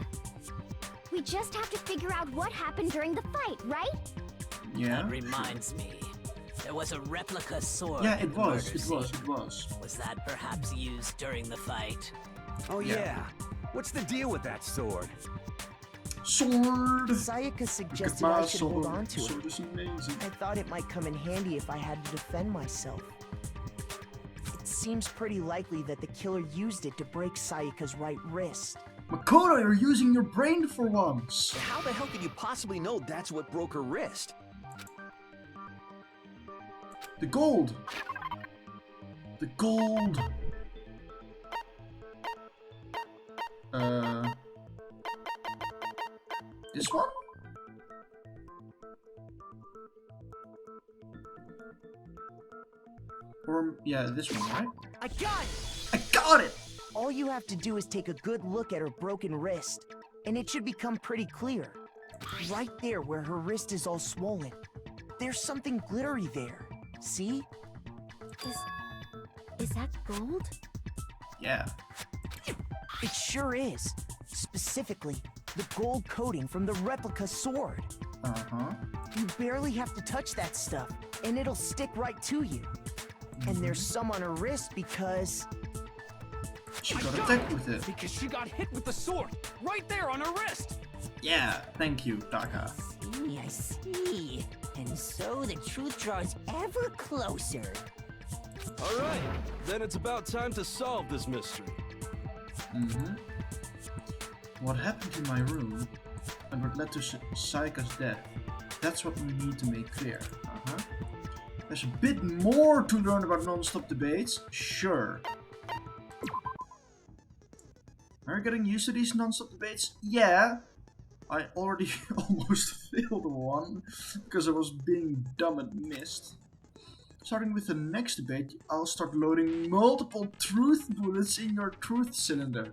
we just have to figure out what happened during the fight, right? Yeah. That reminds me. There was a replica sword. Yeah, in it the was. murder It scene. was. Was that perhaps used during the fight? Oh yeah. What's the deal with that sword? Sword! Sayaka suggested I should hold on to it. I thought it might come in handy if I had to defend myself. It seems pretty likely that the killer used it to break Sayaka's right wrist. Makoto, you're using your brain for once! How the hell could you possibly know that's what broke her wrist? The gold! The gold! This one? Or, yeah, this one, right? I got it! I got it! All you have to do is take a good look at her broken wrist, and it should become pretty clear. Right there where her wrist is all swollen. There's something glittery there. See? Is that gold? Yeah. It sure is. Specifically, the gold coating from the replica sword. Uh-huh. You barely have to touch that stuff, and it'll stick right to you. And there's some on her wrist because... She got attacked with it. Because she got hit with the sword, right there on her wrist. Yeah, thank you, Taka. I see. And so the truth draws ever closer. All right, then it's about time to solve this mystery. What happened in my room and what led to Sayaka's death? That's what we need to make clear. There's a bit more to learn about non-stop debates, sure. Are you getting used to these non-stop debates? Yeah. I already almost failed one because I was being dumb and missed. Starting with the next debate, I'll start loading multiple truth bullets in your truth cylinder.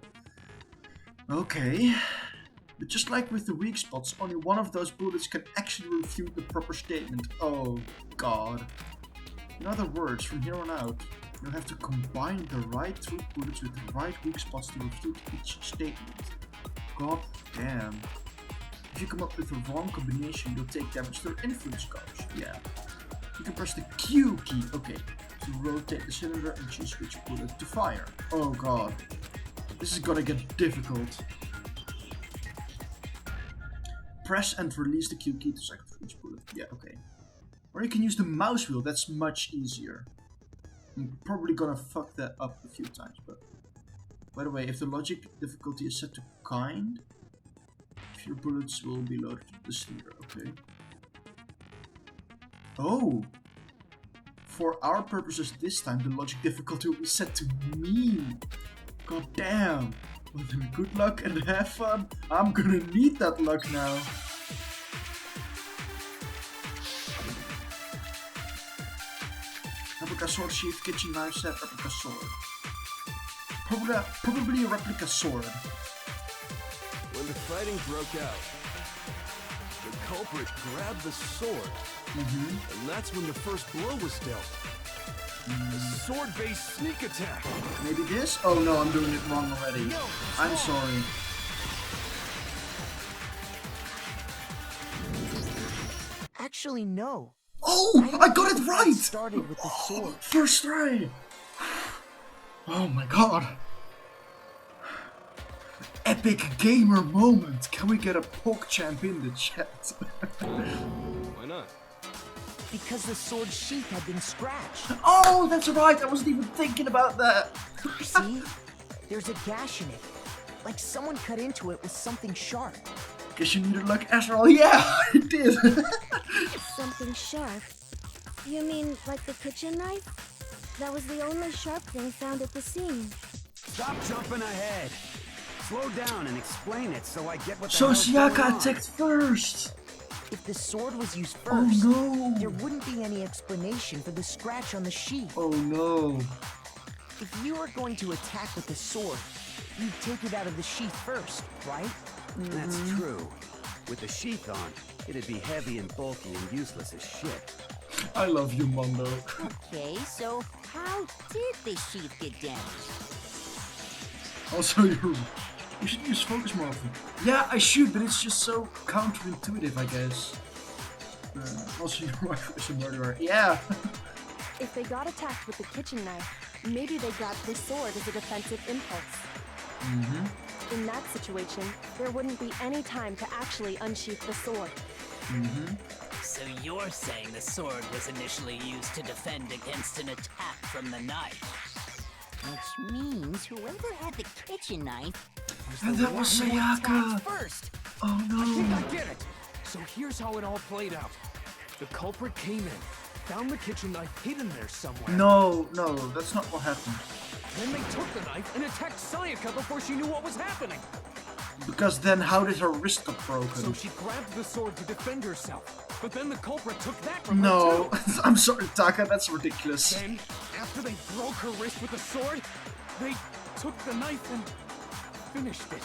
Okay. But just like with the weak spots, only one of those bullets can actually refute the proper statement. Oh god. In other words, from here on out, you'll have to combine the right truth bullets with the right weak spots to refute each statement. God damn. If you come up with the wrong combination, you'll take damage to their influence scores. Yeah. You can press the Q key, okay, to rotate the cylinder and choose which bullet to fire. Oh god. This is gonna get difficult. Press and release the Q key to select each bullet. Yeah, okay. Or you can use the mouse wheel, that's much easier. I'm probably gonna fuck that up a few times, but... By the way, if the logic difficulty is set to kind, your bullets will be loaded to the cylinder, okay. Oh! For our purposes this time, the logic difficulty will be set to me! God damn! Well then, good luck and have fun! I'm gonna need that luck now! Replica sword sheath, kitchen knife set, replica sword. Probably a replica sword. When the fighting broke out, the culprit grabbed the sword, and that's when the first blow was dealt. A sword-based sneak attack. Maybe this? Oh no, I'm doing it wrong already. No, I'm sorry. Actually, no. Oh, I got it right! Started with the sword. First try! Oh my god. Epic gamer moment! Can we get a PogChamp in the chat? Why not? Because the sword sheath had been scratched. Oh, that's right! I wasn't even thinking about that! See? There's a gash in it. Like someone cut into it with something sharp. Guess you needed luck after all. Yeah, I did! Something sharp? You mean like the kitchen knife? That was the only sharp thing found at the scene. Stop jumping ahead! Slow down and explain it so I get what the So hell's going Sayaka on. attacked first! If the sword was used first, Oh no! there wouldn't be any explanation for the scratch on the sheath. Oh no! If you were going to attack with the sword, you'd take it out of the sheath first, right? That's true. With the sheath on, it'd be heavy and bulky and useless as shit. I love you, Mondo. Okay, so how did the sheath get damaged? Also, you should use focus more often. Yeah, I should, but it's just so counterintuitive, I guess. Also, your wife is a murderer. Yeah! If they got attacked with the kitchen knife, maybe they grabbed the sword as a defensive impulse. In that situation, there wouldn't be any time to actually unsheath the sword. So you're saying the sword was initially used to defend against an attack from the knife? Which means whoever had the kitchen knife And that was Sayaka! first. Oh I think no! I get it. So here's how it all played out. The culprit came in, found the kitchen knife hidden there somewhere. No, that's not what happened. Then they took the knife and attacked Sayaka before she knew what was happening. Because then how did her wrist get So broken? she grabbed the sword to defend herself. But then the culprit took that from her No, too. I'm sorry, Taka, that's ridiculous. Then, after they broke her wrist with the sword, they took the knife and finished it.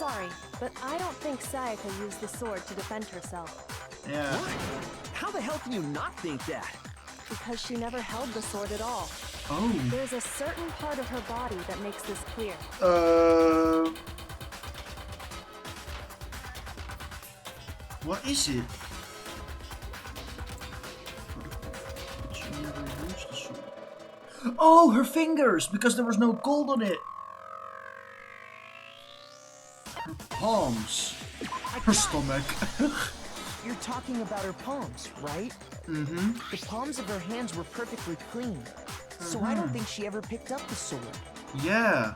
sorry, but I don't think Sayaka used the sword to defend herself. Yeah. What? How the hell can you not think that? Because she never held the sword at all. Oh. There's a certain part of her body that makes this clear. What is it? She never used the sword. Oh, her fingers! Because there was no gold on it. Her palms. Her stomach. You're talking about her palms, right? Mm-hmm. The palms of her hands were perfectly clean. So I don't think she ever picked up the sword. Yeah.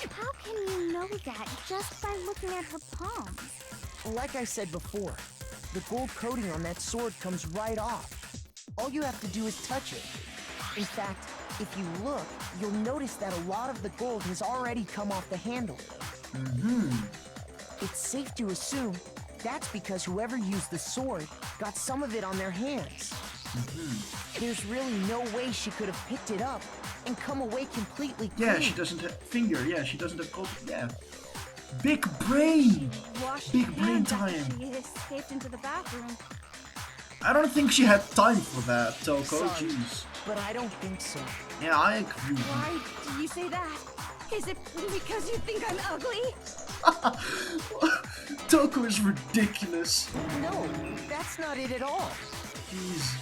How can you know that just by looking at her palms? Like I said before, the gold coating on that sword comes right off. All you have to do is touch it. In fact, if you look, you'll notice that a lot of the gold has already come off the handle. Mm-hmm. It's safe to assume that's because whoever used the sword got some of it on their hands. Mm-hmm. There's really no way she could have picked it up and come away completely clean. Yeah, she doesn't have finger. Yeah, she doesn't have gold. Yeah. Big brain. Big brain time. She escaped into the bathroom. I don't think she had time for that, Toko. Sorry, Jeez. but I don't think so. Yeah, I agree. Why do you say that? Is it because you think I'm ugly? Toko is ridiculous. No, that's not it at all. Jeez.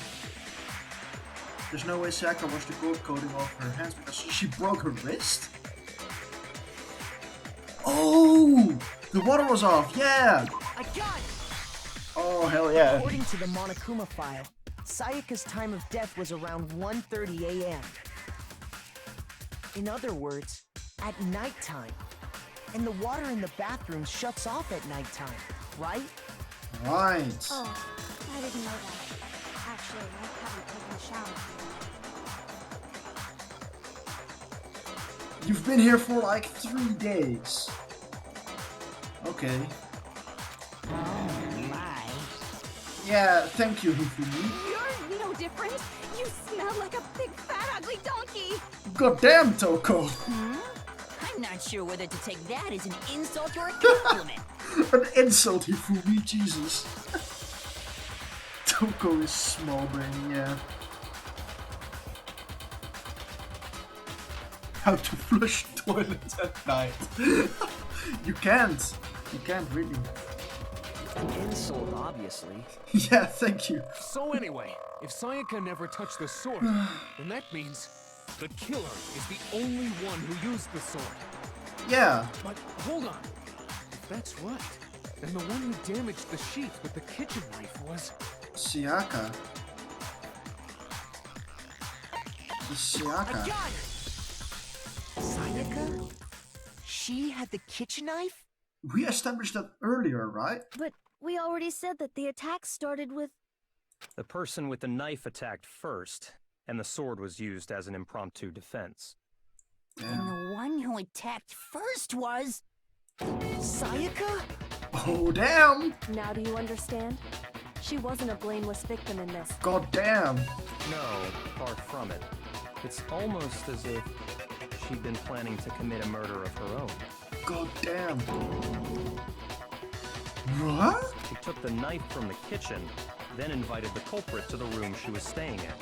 There's no way Sayaka washed the gold coating off her hands because she broke her wrist? Oh! The water was off, yeah! I got it! Oh, hell yeah. According to the Monokuma file, Sayaka's time of death was around 1:30 a.m. In other words, at nighttime. And the water in the bathroom shuts off at nighttime, right? Right. Oh, I didn't know that. Actually, I haven't taken a shower. You've been here for like 3 days. Okay. Oh my. Yeah, thank you, Hifumi. You're no different. You smell like a big fat ugly donkey. Goddamn, Toko. I'm not sure whether to take that as an insult or a compliment. An insult, Hifumi, Jesus. Toko is small brain, yeah. How to flush toilets at night. You can't. You can't really. An insult, obviously. Yeah, thank you. So anyway, if Sayaka never touched the sword, then that means the killer is the only one who used the sword. Yeah. But hold on. If that's right, then the one who damaged the sheath with the kitchen knife was... Sayaka. The Sayaka. I got it! Sayaka? She had the kitchen knife? We established that earlier, right? But we already said that the attack started with... The person with the knife attacked first, and the sword was used as an impromptu defense. And the one who attacked first was... Sayaka? Oh, damn! Now do you understand? She wasn't a blameless victim in this. God damn! No, far from it. It's almost as if she'd been planning to commit a murder of her own. God damn! What? She took the knife from the kitchen, then invited the culprit to the room she was staying in.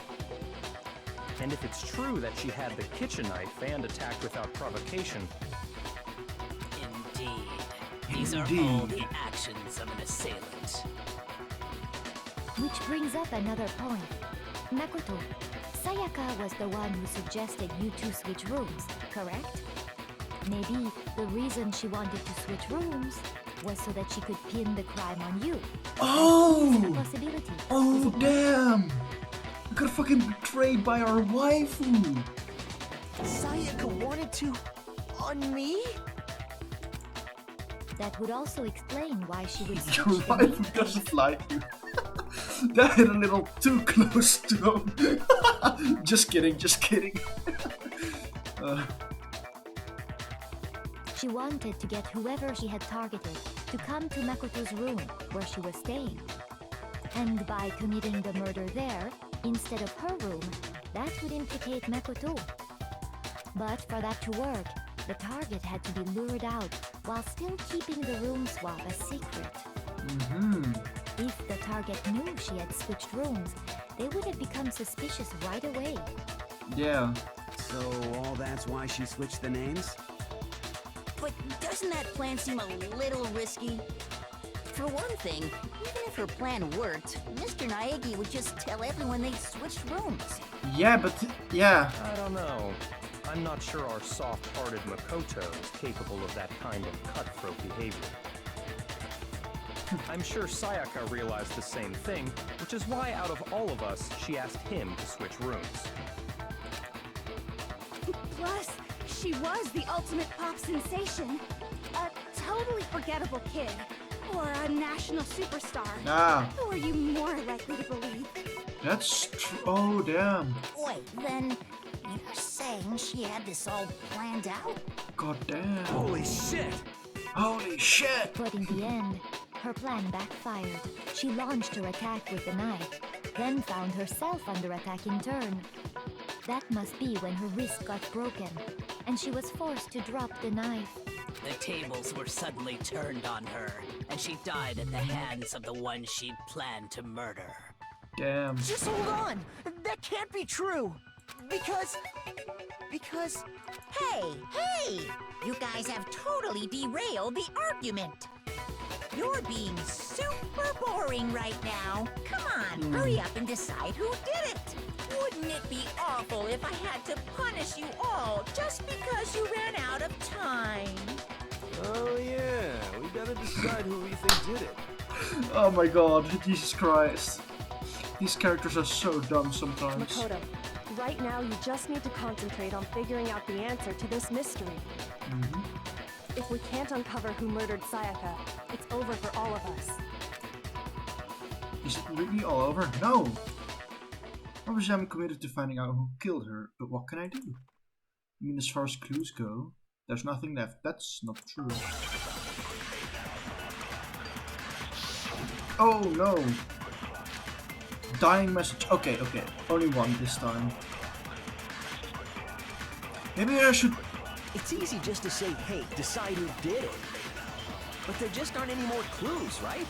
And if it's true that she had the kitchen knife and attacked without provocation... Indeed. These are all the actions of an assailant. Which brings up another point. Makoto, Sayaka was the one who suggested you two switch rooms, correct? Maybe the reason she wanted to switch rooms was so that she could pin the crime on you. Oh! Possibility. Oh, damn! We got fucking betrayed by our waifu! Sayaka wanted to... on me? That would also explain why she would switch Your the waifu meat doesn't like you. That hit a little too close to home. Just kidding, just kidding. She wanted to get whoever she had targeted to come to Makoto's room where she was staying. And by committing the murder there, instead of her room, that would implicate Makoto. But for that to work, the target had to be lured out while still keeping the room swap a secret. If the target knew she had switched rooms, they would have become suspicious right away. Yeah. So all that's why she switched the names? But doesn't that plan seem a little risky? For one thing, even if her plan worked, Mr. Naegi would just tell everyone they switched rooms. Yeah, but yeah. I don't know. I'm not sure our soft-hearted Makoto is capable of that kind of cutthroat behavior. I'm sure Sayaka realized the same thing, which is why out of all of us, she asked him to switch rooms. Plus, she was the ultimate pop sensation. A totally forgettable kid. Or a national superstar. Ah. Who are you more likely to believe? That's true. Oh, damn. Wait, then you're saying she had this all planned out? God damn. Holy shit! Holy shit! But in the end, her plan backfired. She launched her attack with the knife, then found herself under attack in turn. That must be when her wrist got broken, and she was forced to drop the knife. The tables were suddenly turned on her, and she died at the hands of the one she'd planned to murder. Damn. Just hold on! That can't be true! Because... Hey! You guys have totally derailed the argument. You're being super boring right now. Come on, hurry up and decide who did it. Wouldn't it be awful if I had to punish you all just because you ran out of time? Oh yeah, we gotta decide who we think did it. Oh my god, Jesus Christ. These characters are so dumb sometimes. Makoto, right now you just need to concentrate on figuring out the answer to this mystery. If we can't uncover who murdered Sayaka, it's over for all of us. Is it really all over? No! Obviously I'm committed to finding out who killed her, but what can I do? I mean, as far as clues go, there's nothing left. That's not true. Oh no! Dying message. Okay. Only one this time. Maybe I should... It's easy just to say, hey, decide who did it. But there just aren't any more clues, right?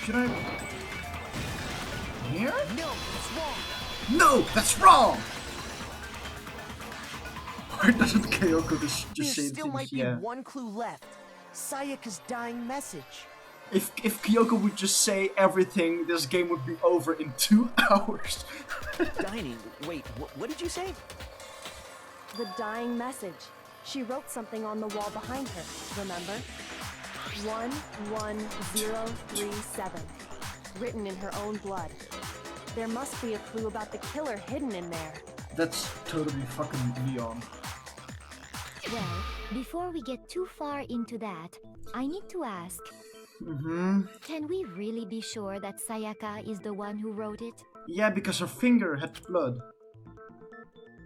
Should I... Here? No, that's wrong! No, that's wrong! Why doesn't Kyoko just say There still things? might be one clue left. Sayaka's dying message. If Kyoko would just say everything, this game would be over in 2 hours. Dining? Wait, what did you say? The dying message. She wrote something on the wall behind her, remember? 11037. Written in her own blood. There must be a clue about the killer hidden in there. That's totally fucking Leon. Well, before we get too far into that, I need to ask. Can we really be sure that Sayaka is the one who wrote it? Yeah, because her finger had blood.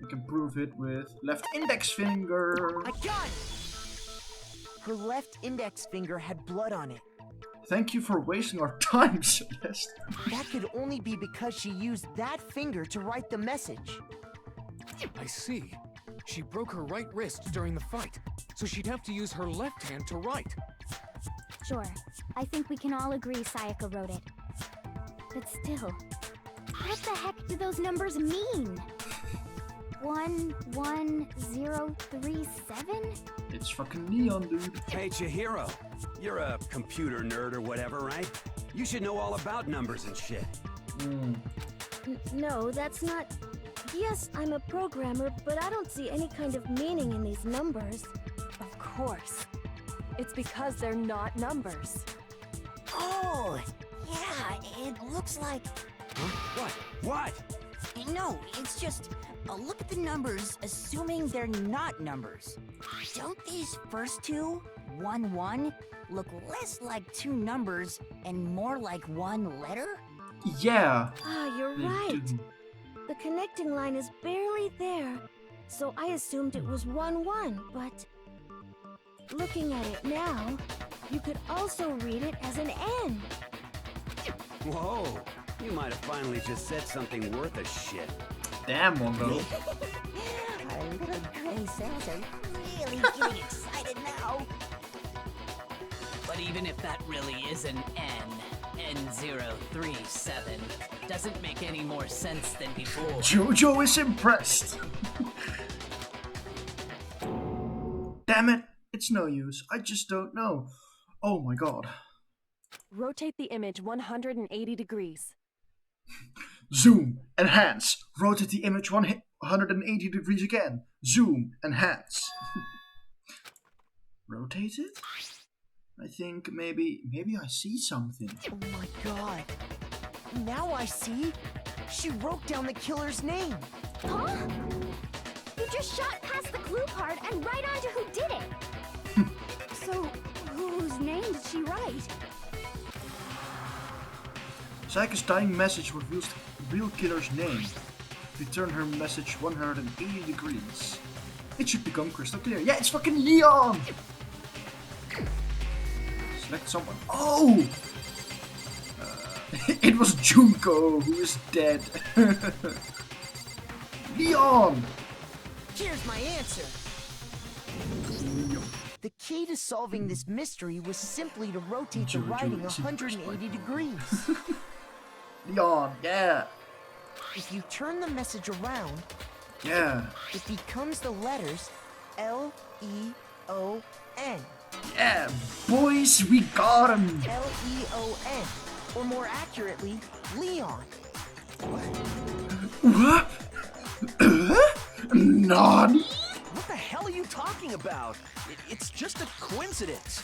We can prove it with left index finger. I got it! Her left index finger had blood on it. Thank you for wasting our time, Celeste. That could only be because she used that finger to write the message. I see. She broke her right wrist during the fight, so she'd have to use her left hand to write. Sure, I think we can all agree Sayaka wrote it. But still, what the heck do those numbers mean? 11037? It's fucking Leon, dude. Hey, Chihiro. You're a computer nerd or whatever, right? You should know all about numbers and shit. No, that's not... Yes, I'm a programmer, but I don't see any kind of meaning in these numbers. Of course. It's because they're not numbers. Oh, yeah, it looks like... Huh? What? No, it's just... look at the numbers, assuming they're not numbers. Don't these first two, 1-1, look less like two numbers and more like one letter? Yeah. Ah, you're right. The connecting line is barely there, so I assumed it was 1-1, but... Looking at it now, you could also read it as an N. Whoa, you might have finally just said something worth a shit. Damn, Mongo. Our little gray cells are really getting excited now. even if that really is an N037 doesn't make any more sense than before. Jojo is impressed. Damn it, it's no use. I just don't know. Oh my god. Rotate the image 180 degrees. Zoom, enhance. Rotate the image 180 degrees again. Zoom, enhance. Rotate it? I think maybe I see something. Oh my god. Now I see. She wrote down the killer's name. Huh? You just shot past the clue part and right onto who did it. So, whose name did she write? Sayaka's dying message reveals the real killer's name. Return her message 180 degrees. It should become crystal clear. Yeah, it's fucking Leon! Select someone. Oh! It was Junko, who is dead. Leon! Here's my answer. The key to solving this mystery was simply to rotate the writing 180 degrees. Leon, yeah. If you turn the message around, yeah, it becomes the letters L-E-O-N. Yeah, boys, we got him. L-E-O-N, or more accurately, Leon. What? Nani? What the hell are you talking about? It's just a coincidence.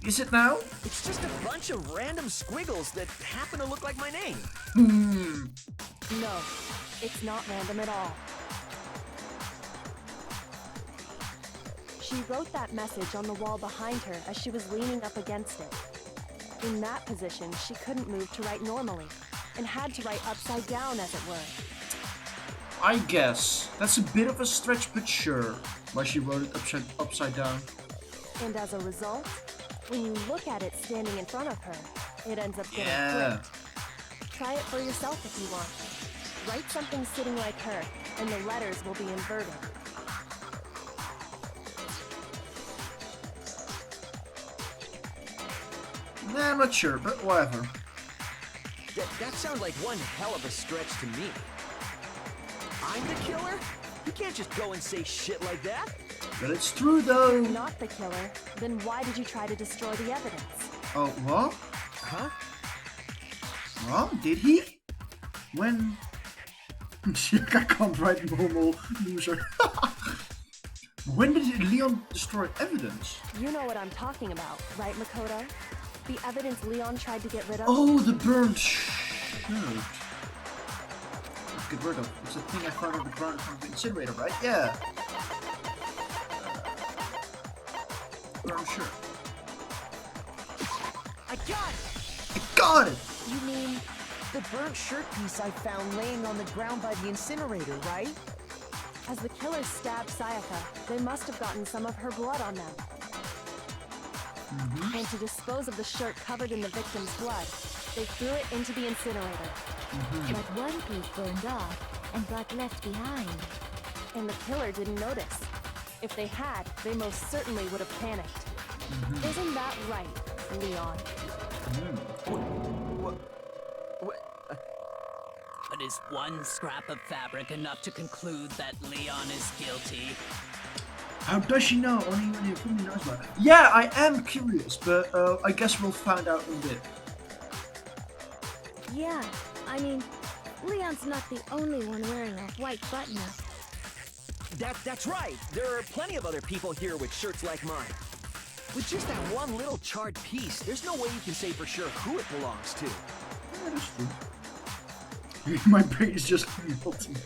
Is it now? It's just a bunch of random squiggles that happen to look like my name. No, it's not random at all. She wrote that message on the wall behind her as she was leaning up against it. In that position, she couldn't move to write normally, and had to write upside down, as it were. I guess. That's a bit of a stretch, but sure. Why she wrote it upside down. And as a result, when you look at it standing in front of her, it ends up getting flipped. Try it for yourself if you want. Write something sitting like her, and the letters will be inverted. Nah, I'm not sure, but whatever. That sounds like one hell of a stretch to me. I'm the killer? You can't just go and say shit like that. But it's true, though. Not the killer. Then why did you try to destroy the evidence? Oh, what? Huh? What? Did he? When? I can't write normal, loser. When did Leon destroy evidence? You know what I'm talking about, right, Makoto? The evidence Leon tried to get rid of? Oh, the burnt shirt. Get rid of. It's the thing I found on the ground from the incinerator, right? Yeah. Burnt shirt. I got it! I got it! You mean the burnt shirt piece I found laying on the ground by the incinerator, right? As the killers stabbed Sayaka, they must have gotten some of her blood on them. And to dispose of the shirt covered in the victim's blood, they threw it into the incinerator. But one piece burned off and got left behind. And the killer didn't notice. If they had, they most certainly would have panicked. Isn't that right, Leon? But is one scrap of fabric enough to conclude that Leon is guilty? How does she know? Only when he fully knows about it. Yeah, I am curious, but I guess we'll find out in a bit. Yeah, I mean, Leon's not the only one wearing a white button-up. That's right. There are plenty of other people here with shirts like mine. With just that one little charred piece, there's no way you can say for sure who it belongs to. Yeah, that's true. My brain is just melting.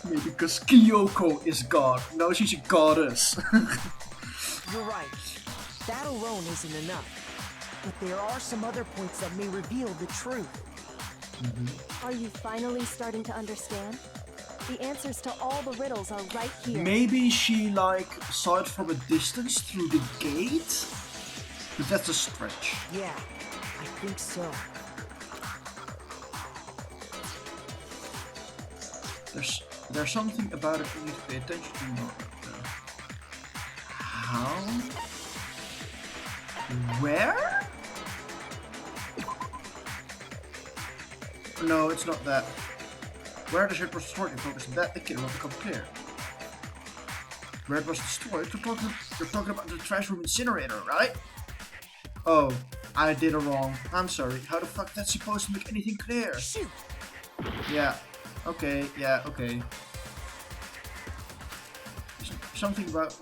Maybe because Kyoko is God. No, she's a goddess. You're right. That alone isn't enough. But there are some other points that may reveal the truth. Are you finally starting to understand? The answers to all the riddles are right here. Maybe she, like, saw it from a distance through the gate? But that's a stretch. Yeah, I think so. There's something about it you need to pay attention to. How? Where? No, it's not that. Where the ship was destroyed, you focus on that, the killer will become clear. Where it was destroyed, you're talking about the trash room incinerator, right? Oh, I did it wrong. I'm sorry. How the fuck that's supposed to make anything clear? Shoot. Yeah. Okay. Yeah. Okay. Something about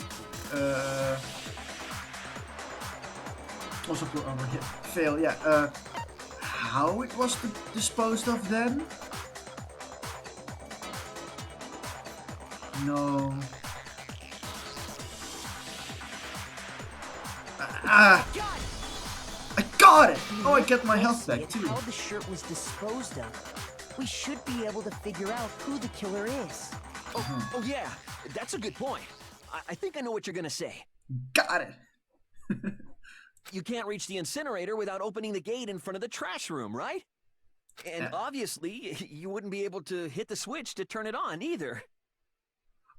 also put over here. Fail. Yeah. How it was disposed of then? No. I got it! Oh, I get my health back too. How the shirt was disposed of. We should be able to figure out who the killer is. Oh yeah, that's a good point. I think I know what you're gonna say. Got it. You can't reach the incinerator without opening the gate in front of the trash room, right? And obviously, you wouldn't be able to hit the switch to turn it on either.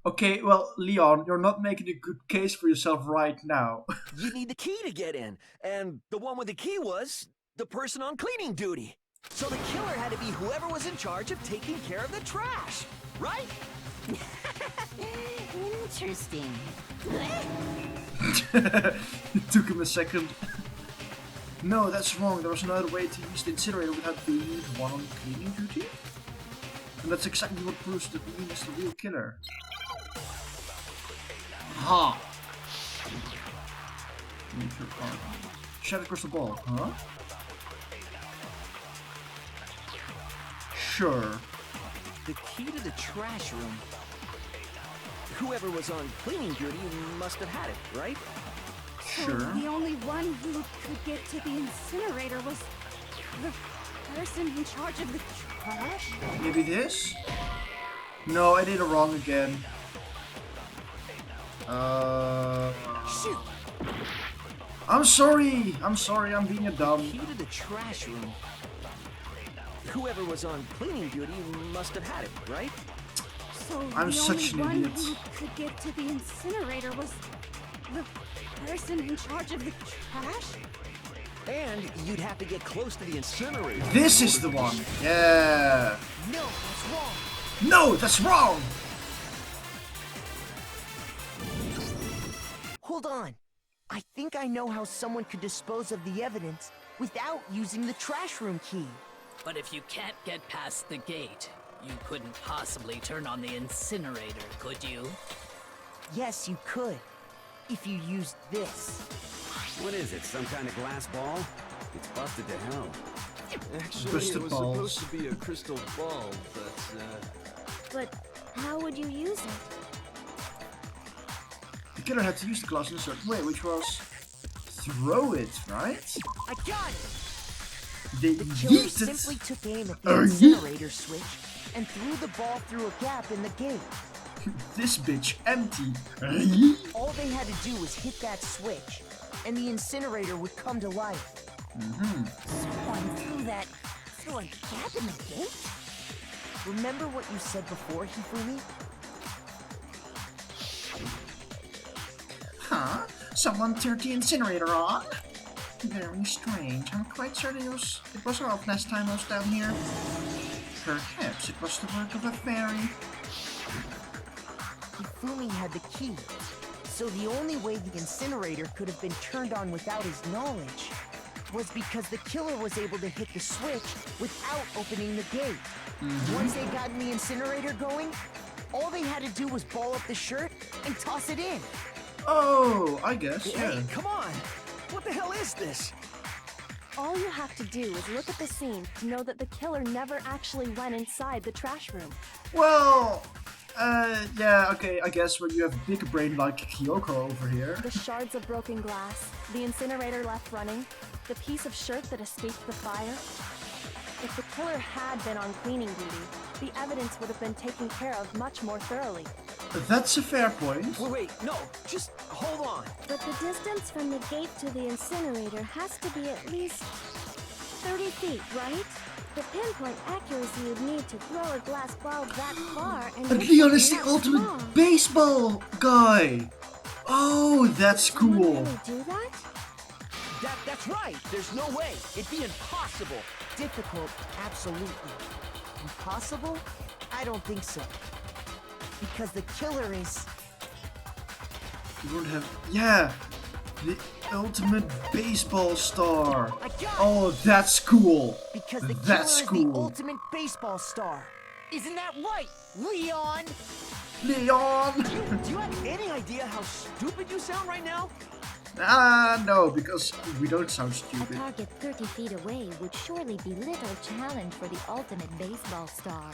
Okay, well, Leon, you're not making a good case for yourself right now. You need the key to get in, and the one with the key was the person on cleaning duty. So the killer had to be whoever was in charge of taking care of the trash, right? Interesting. It took him a second. No, that's wrong. There was another way to use the incinerator without being the one on cleaning duty. And that's exactly what proves that Leon is the real killer. Ha! Shadow crystal ball, huh? Sure. The key to the trash room. Whoever was on cleaning duty must have had it, right? So the only one who could get to the incinerator was the person in charge of the trash? Maybe this? No, I did it wrong again. Shoot. I'm sorry. I'm being a dumb. Key to the trash room. Whoever was on cleaning duty must have had it, right? So I'm such an idiot. The only one who could get to the incinerator was the person in charge of the trash? And you'd have to get close to the incinerator. This is the one. Yeah. No, that's wrong. No, that's wrong. Hold on. I think I know how someone could dispose of the evidence without using the trash room key. But if you can't get past the gate, you couldn't possibly turn on the incinerator, could you? Yes, you could. If you used this. What is it, some kind of glass ball? It's busted to hell. Actually, it was supposed to be a crystal ball, But how would you use it? The killer had to use the glass in a certain way, which was throw it, right? I got it! They the killer yeeted. simply took aim at the incinerator switch and threw the ball through a gap in the gate. This bitch empty. All they had to do was hit that switch, and the incinerator would come to life. Someone threw a gap in the gate? Remember what you said before, Hifumi? Huh? Someone turned the incinerator on? Very strange. I'm quite certain it was off last time I was down here. Perhaps it was the work of a fairy. Hifumi had the key, so the only way the incinerator could have been turned on without his knowledge was because the killer was able to hit the switch without opening the gate. Once they got the incinerator going, all they had to do was ball up the shirt and toss it in. Oh, I guess, yeah. Hey, come on! What the hell is this? All you have to do is look at the scene to know that the killer never actually went inside the trash room. Well, yeah, okay, I guess when you have a big brain like Kyoko over here. The shards of broken glass, the incinerator left running, the piece of shirt that escaped the fire. If the killer had been on cleaning duty, the evidence would have been taken care of much more thoroughly. That's a fair point. Wait, no, just hold on. But the distance from the gate to the incinerator has to be at least 30 feet, right? The pinpoint accuracy you'd need to throw a glass ball that far and Leon is the ultimate baseball guy! Oh, that's cool. Really do that? That's right. There's no way. It'd be impossible. Difficult, absolutely. Impossible? I don't think so. Because the killer is... You won't have... Yeah! The ultimate baseball star! Oh, that's cool! Because the that's killer is cool. the ultimate baseball star. Isn't that right, Leon? Leon! Do you have any idea how stupid you sound right now? No, because we don't sound A stupid. target 30 feet away would surely be little challenge for the ultimate baseball star.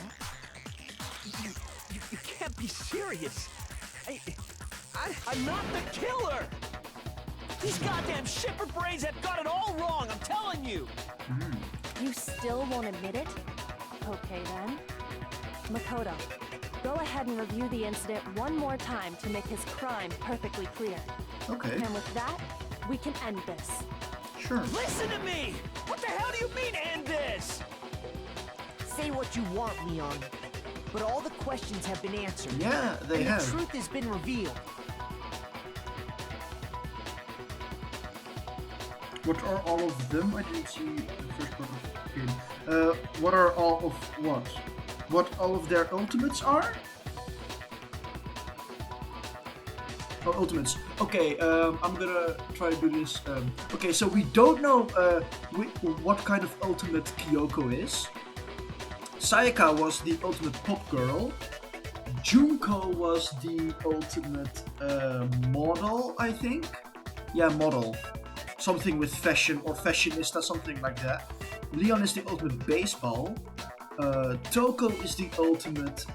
You can't be serious. I'm not the killer! These goddamn shipper brains have got it all wrong, I'm telling you! You still won't admit it? Okay then. Makoto, go ahead and review the incident one more time to make his crime perfectly clear. Okay. And with that, we can end this. Sure. Listen to me! What the hell do you mean end this? Say what you want, Leon. But all the questions have been answered. Yeah, they and have. The truth has been revealed. What are all of them? I didn't see the first part of the game. What are all of what? What all of their ultimates are? Oh, ultimates. Okay, I'm gonna try to do this. Okay, so we don't know what kind of ultimate Kyoko is. Sayaka was the ultimate pop girl. Junko was the ultimate model, I think. Yeah, model. Something with fashion or fashionista, something like that. Leon is the ultimate baseball. Toko is the ultimate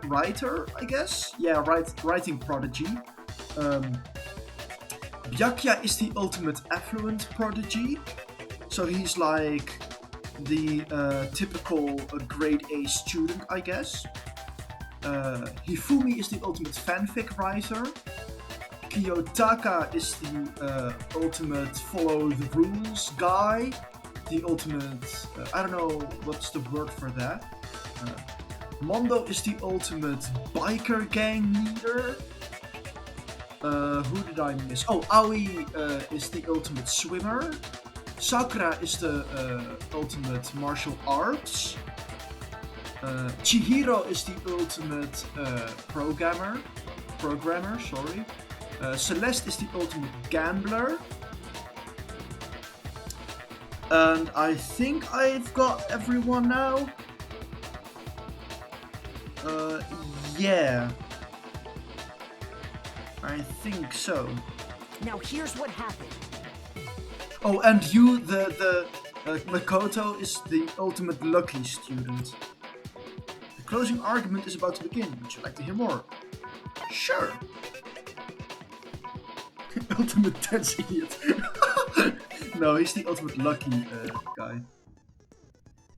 writer, I guess. Yeah, writing prodigy. Byakuya is the ultimate affluent prodigy. So he's like the typical grade A student, I guess. Hifumi is the ultimate fanfic writer. Kiyotaka is the ultimate follow the rules guy. The ultimate, I don't know what's the word for that. Mondo is the ultimate biker gang leader. Who did I miss? Oh, Aoi is the ultimate swimmer. Sakura is the ultimate martial arts. Chihiro is the ultimate programmer, sorry. Celeste is the ultimate gambler. And I think I've got everyone now. Yeah. I think so. Now here's what happened. Oh, and you, the Makoto, is the ultimate lucky student. The closing argument is about to begin. Would you like to hear more? Sure. Ultimate tense idiot. No, he's the ultimate lucky guy.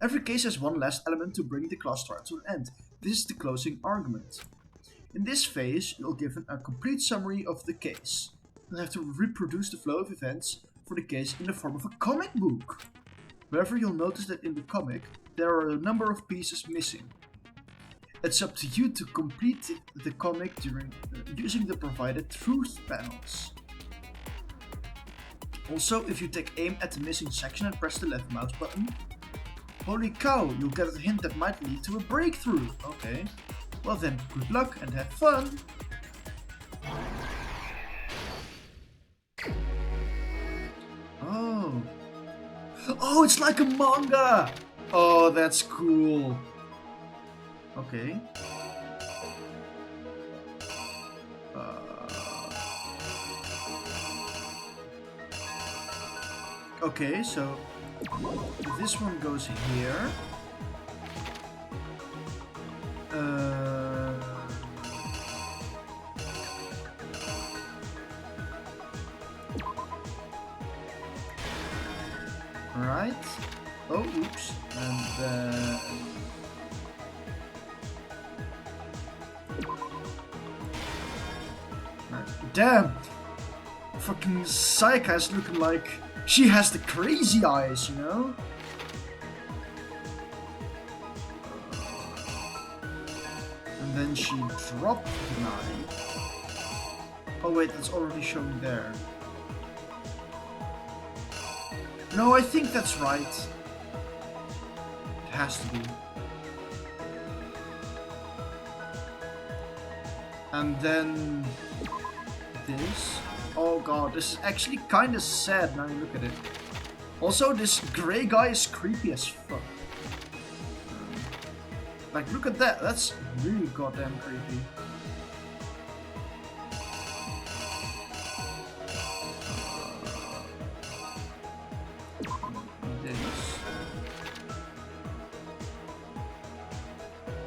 Every case has one last element to bring the class trial to an end. This is the closing argument. In this phase, you'll be given a complete summary of the case. You'll have to reproduce the flow of events for the case in the form of a comic book. However, you'll notice that in the comic, there are a number of pieces missing. It's up to you to complete the comic using the provided truth panels. Also, if you take aim at the missing section and press the left mouse button, holy cow, you'll get a hint that might lead to a breakthrough. Okay, well then, good luck and have fun! Oh. Oh, it's like a manga! Oh, that's cool. Okay. Okay, so this one goes here. Right. Oh, oops. And damn! Fucking Sayaka is looking like she has the crazy eyes, you know? And then she dropped the knife. Oh wait, that's already shown there. No, I think that's right. It has to be. And then this. Oh god, this is actually kind of sad now you look at it. Also, this gray guy is creepy as fuck. Like, look at that. That's really goddamn creepy.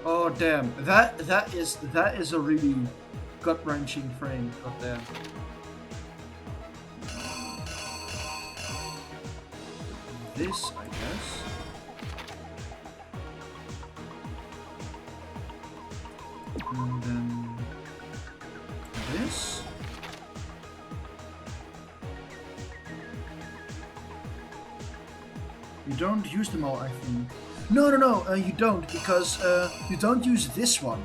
Oh damn, that is a really gut-wrenching frame. God damn. This, I guess. And then this. You don't use them all, I think. No, you don't, because you don't use this one.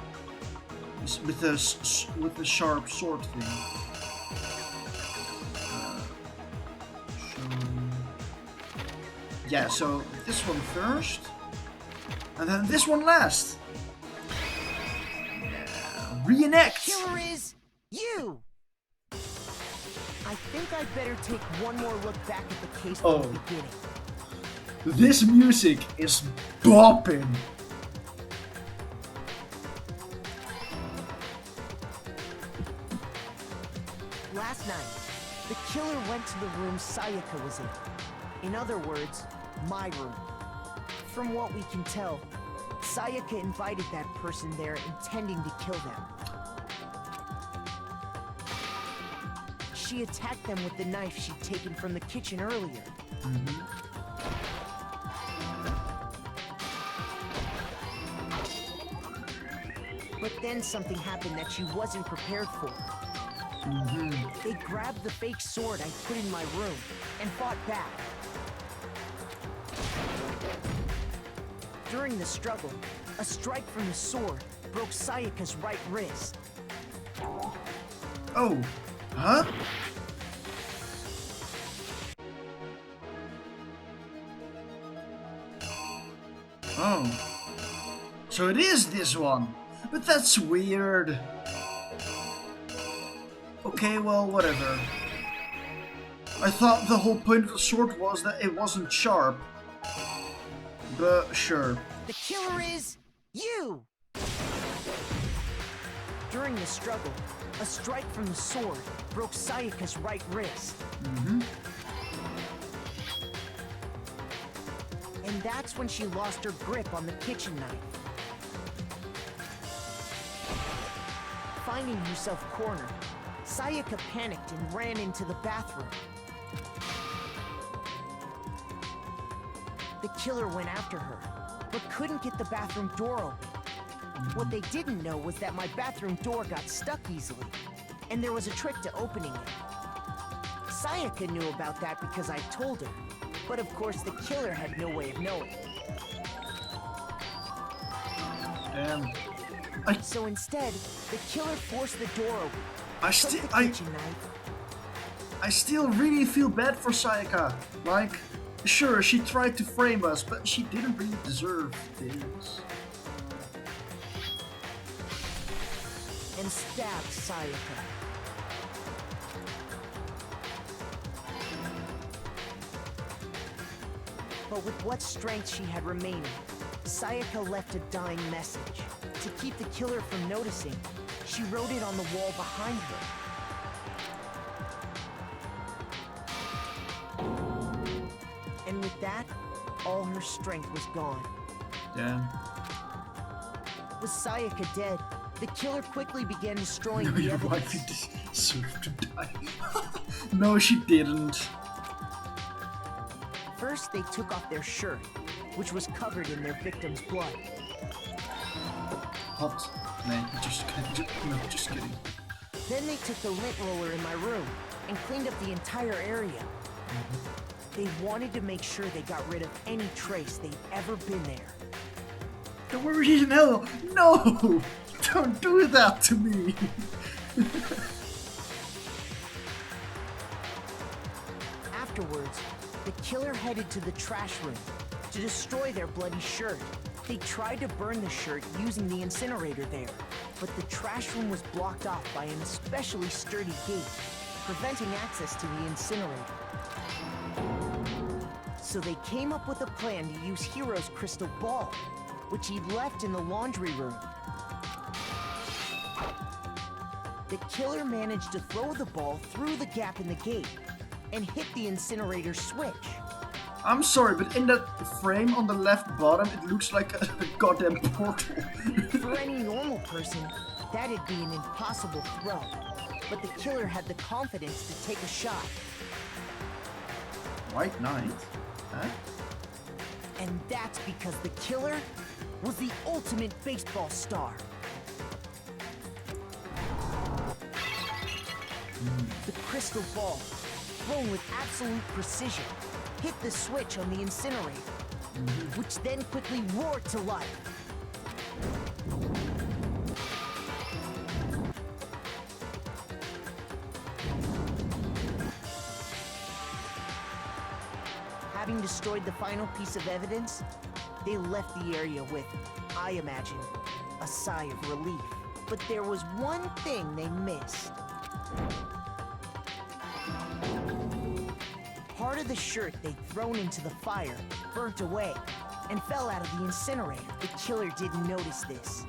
It's with the sharp sword thing. Yeah, so this one first, and then this one last. Yeah, reenact. The killer is you. I think I'd better take one more look back at the case from the beginning. This music is bopping. Last night, the killer went to the room Sayaka was in. In other words, my room. From what we can tell, Sayaka invited that person there intending to kill them. She attacked them with the knife she'd taken from the kitchen earlier. But then something happened that she wasn't prepared for. They grabbed the fake sword I put in my room and fought back. During the struggle, a strike from the sword broke Sayaka's right wrist. Oh, huh? Oh. So it is this one. But that's weird. Okay, well, whatever. I thought the whole point of the sword was that it wasn't sharp. But sure. The killer is you! During the struggle, a strike from the sword broke Sayaka's right wrist. And that's when she lost her grip on the kitchen knife. Finding herself cornered, Sayaka panicked and ran into the bathroom. The killer went after her, but couldn't get the bathroom door open. What they didn't know was that my bathroom door got stuck easily, and there was a trick to opening it. Sayaka knew about that because I told her, but of course the killer had no way of knowing. Damn. So instead, the killer forced the door open. I still really feel bad for Sayaka. Like, sure, she tried to frame us, but she didn't really deserve this. And stabbed Sayaka. But with what strength she had remaining, Sayaka left a dying message. To keep the killer from noticing, she wrote it on the wall behind her. And with that, all her strength was gone. Damn. With Sayaka dead, the killer quickly began destroying No, the your evidence. wife deserved to die. No, she didn't. First, they took off their shirt, which was covered in their victim's blood. Hot. Man, just kidding. No, just kidding. Then they took the lint roller in my room and cleaned up the entire area. They wanted to make sure they got rid of any trace they'd ever been there. Don't worry, no! No! Don't do that to me! Afterwards, the killer headed to the trash room to destroy their bloody shirt. They tried to burn the shirt using the incinerator there, but the trash room was blocked off by an especially sturdy gate, preventing access to the incinerator. So they came up with a plan to use Hiro's crystal ball, which he'd left in the laundry room. The killer managed to throw the ball through the gap in the gate and hit the incinerator switch. I'm sorry, but in that frame on the left bottom, it looks like a goddamn portal. For any normal person, that'd be an impossible throw. But the killer had the confidence to take a shot. White Knight? Huh? And that's because the killer was the ultimate baseball star. The crystal ball, thrown with absolute precision, hit the switch on the incinerator, which then quickly roared to life. Having destroyed the final piece of evidence, they left the area with, I imagine, a sigh of relief. But there was one thing they missed. Part of the shirt they'd thrown into the fire burnt away and fell out of the incinerator. The killer didn't notice this,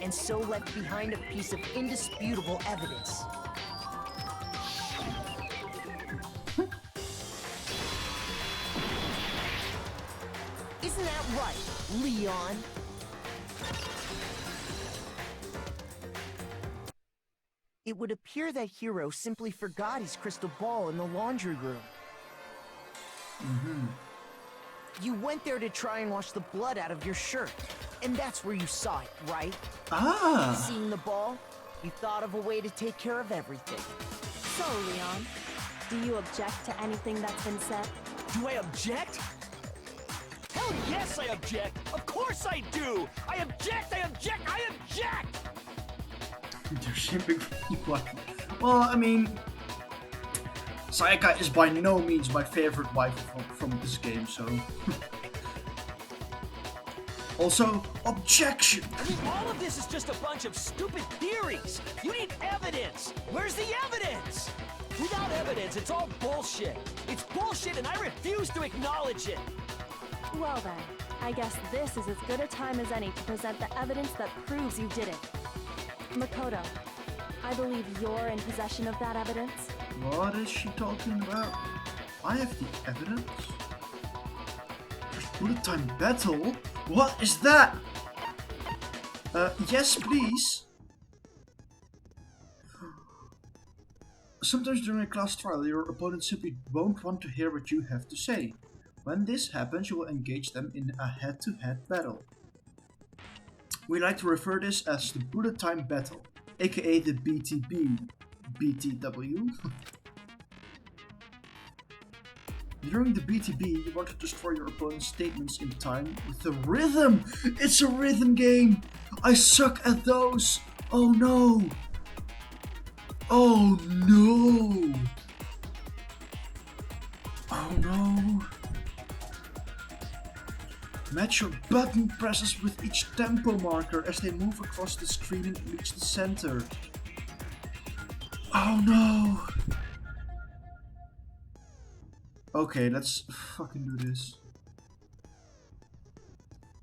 and so left behind a piece of indisputable evidence. Isn't that right, Leon? It would appear that Hiro simply forgot his crystal ball in the laundry room. You went there to try and wash the blood out of your shirt, and that's where you saw it, right? Ah! Seeing the ball, you thought of a way to take care of everything. So, Leon, do you object to anything that's been said? Do I object? Hell yes, I object! Of course I do! I object! I object! I object! They're simping what? Well, I mean, Sayaka is by no means my favorite wife from this game, so... Also, objection! I mean, all of this is just a bunch of stupid theories! You need evidence! Where's the evidence? Without evidence, it's all bullshit! It's bullshit and I refuse to acknowledge it! Well then, I guess this is as good a time as any to present the evidence that proves you did it. Makoto, I believe you're in possession of that evidence. What is she talking about? I have the evidence? Bullet time battle? What is that? Yes, please. Sometimes during a class trial, your opponent simply won't want to hear what you have to say. When this happens, you will engage them in a head-to-head battle. We like to refer this as the bullet time battle, aka the BTB. BTW? During the BTB, you want to destroy your opponent's statements in time with the rhythm! It's a rhythm game! I suck at those! Oh no! Oh no! Oh no! Match your button presses with each tempo marker as they move across the screen and reach the center. Oh no! Okay, let's fucking do this.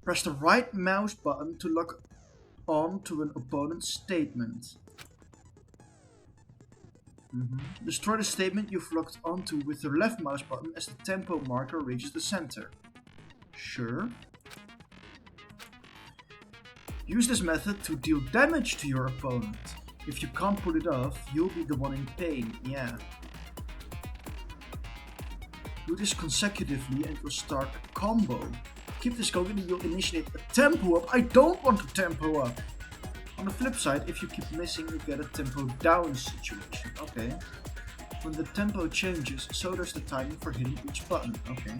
Press the right mouse button to lock on to an opponent's statement. Destroy the statement you've locked onto with the left mouse button as the tempo marker reaches the center. Sure. Use this method to deal damage to your opponent. If you can't pull it off, you'll be the one in pain, yeah. Do this consecutively and you'll start a combo. Keep this going and you'll initiate a tempo up. I don't want a tempo up! On the flip side, if you keep missing, you get a tempo down situation. Okay. When the tempo changes, so does the timing for hitting each button. Okay.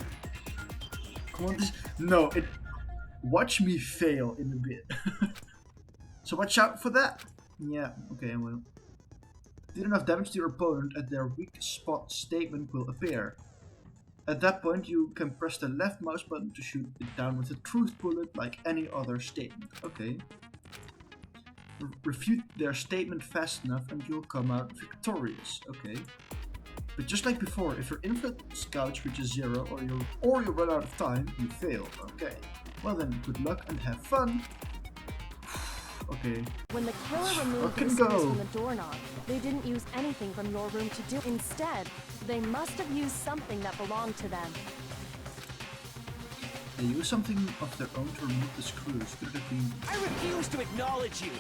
Come on, this... No, it... Watch me fail in a bit. So watch out for that. Yeah, okay, I will. Did enough damage to your opponent and their weak spot statement will appear. At that point, you can press the left mouse button to shoot it down with a truth bullet like any other statement. Okay. Refute their statement fast enough and you'll come out victorious. Okay. But just like before, if your influence gauge reaches 0 or you run out of time, you fail. Okay. Well then, good luck and have fun. Okay. When the killer removed the screws from the doorknob, they didn't use anything from your room to do it. Instead, they must have used something that belonged to them. They used something of their own to remove the screws. Could it have been... I refuse to acknowledge you!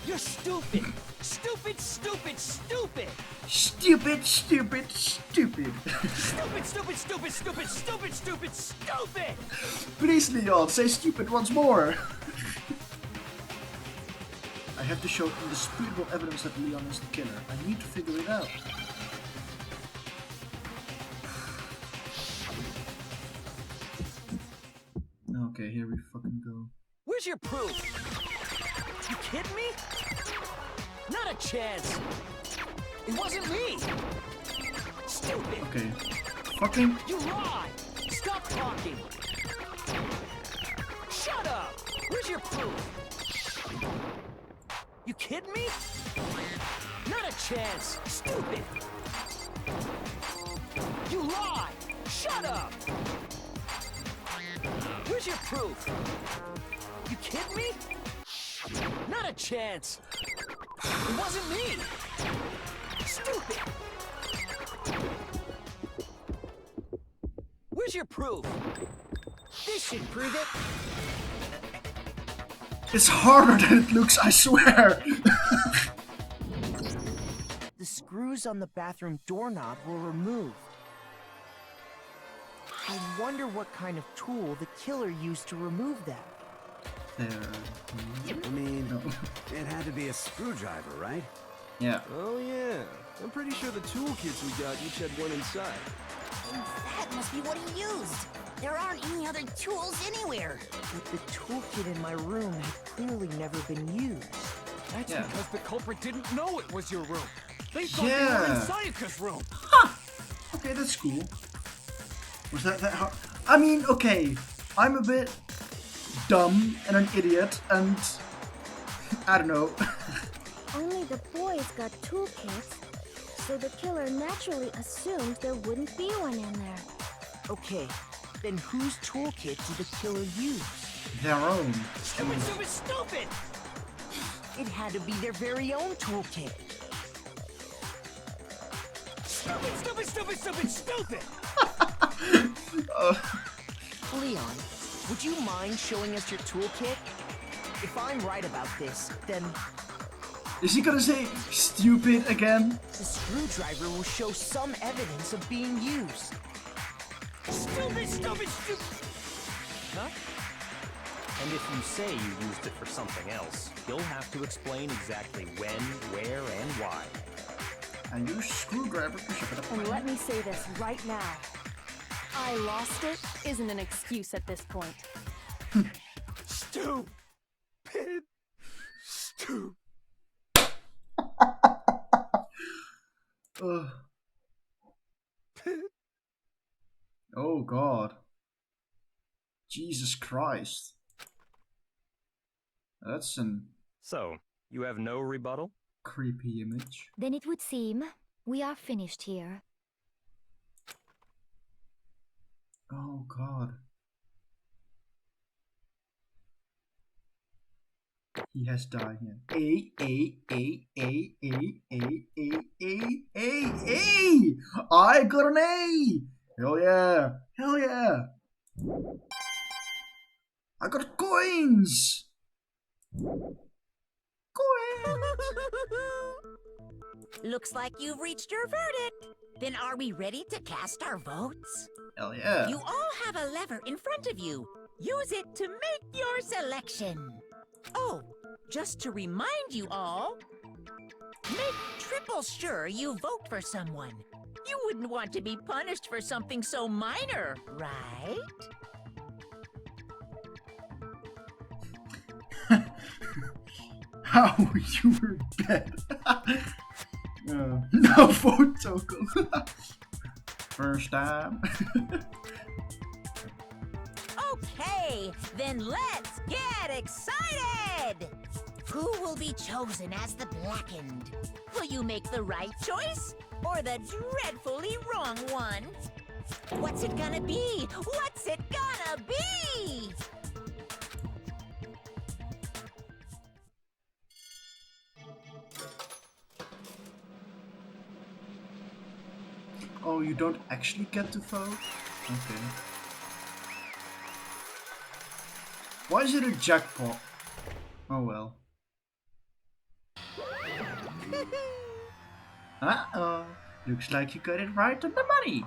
You're stupid! Stupid, stupid, stupid! Stupid, stupid, stupid! Stupid, stupid, stupid, stupid, stupid, stupid, stupid! Please, Leon, say stupid once more! I have to show indisputable evidence that Leon is the killer. I need to figure it out. Okay, here we fucking go. Where's your proof? You kidding me? Not a chance! It wasn't me! Stupid! Okay. Fucking... You lied! Stop talking! Shut up! Where's your proof? You kidding me? Not a chance! Stupid! You lied! Shut up! Where's your proof? You kidding me? Not a chance! It wasn't me! Stupid! Where's your proof? This should prove it! It's harder than it looks, I swear! The screws on the bathroom doorknob were removed. I wonder what kind of tool the killer used to remove them. I mean, it had to be a screwdriver, right? Yeah. Oh yeah. I'm pretty sure the toolkits we got each had one inside. And that must be what he used. There aren't any other tools anywhere. But the toolkit in my room had clearly never been used. That's because the culprit didn't know it was your room. They thought they were in Sayaka's room. Huh! Okay, that's cool. Was that hard? I mean, okay, I'm a bit dumb and an idiot, and I don't know. Only the boys got toolkits, so the killer naturally assumed there wouldn't be one in there. Okay, then whose toolkit did the killer use? Their own. Stupid, stupid, stupid! It had to be their very own toolkit. Stupid, stupid, stupid, stupid, stupid! Leon, would you mind showing us your toolkit? If I'm right about this, then... Is he gonna say stupid again? The screwdriver will show some evidence of being used. Stupid, stupid, stupid! Huh? And if you say you used it for something else, you'll have to explain exactly when, where, and why. I use screwdriver to shove it up. And let me say this right now. I lost it isn't an excuse at this point. Stupid. Stupid. Oh God. Jesus Christ. That's an... So, you have no rebuttal? Creepy image. Then it would seem we are finished here. Oh God. He has died here. A. I got an A! Hell yeah! Hell yeah! I got coins! Looks like you've reached your verdict. Then are we ready to cast our votes? Hell yeah. You all have a lever in front of you. Use it to make your selection. Oh, just to remind you all, make triple sure you vote for someone. You wouldn't want to be punished for something so minor, right? How you were dead. No photo. First time. Okay, then let's get excited! Who will be chosen as the Blackened? Will you make the right choice or the dreadfully wrong one? What's it gonna be? What's it gonna be? Oh, you don't actually get to vote? Okay. Why is it a jackpot? Oh well. Uh-oh. Looks like you got it right on the money.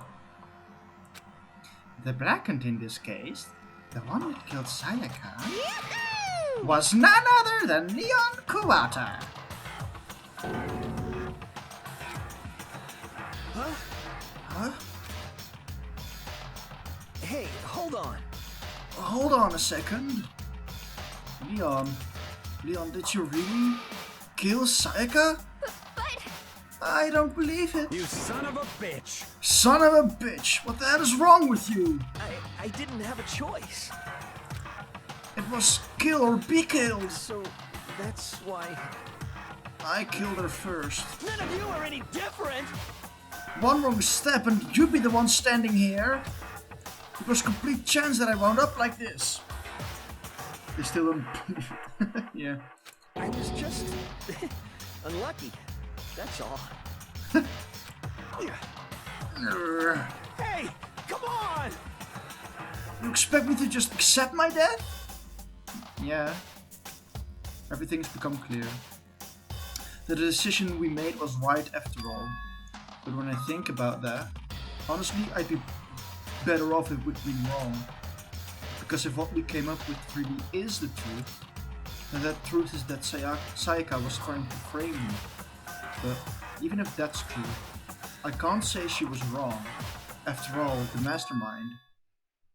The Blackened in this case, the one that killed Sayaka, was none other than Leon Kuwata. Huh? Huh? Hey, hold on. Hold on a second. Leon, did you really kill Sayaka? But I don't believe it. You son of a bitch. Son of a bitch. What the hell is wrong with you? I didn't have a choice. It was kill or be killed. So that's why I killed her first. None of you are any different. One wrong step and you'd be the one standing here. It was complete chance that I wound up like this. They still don't believe it. Yeah. I was just unlucky. That's all. Hey, come on! You expect me to just accept my death? Yeah. Everything's become clear. The decision we made was right after all. But when I think about that, honestly, I'd be better off if it would be wrong. Because if what we came up with really is the truth, then that truth is that Sayaka was trying to frame me. But even if that's true, I can't say she was wrong. After all, the mastermind.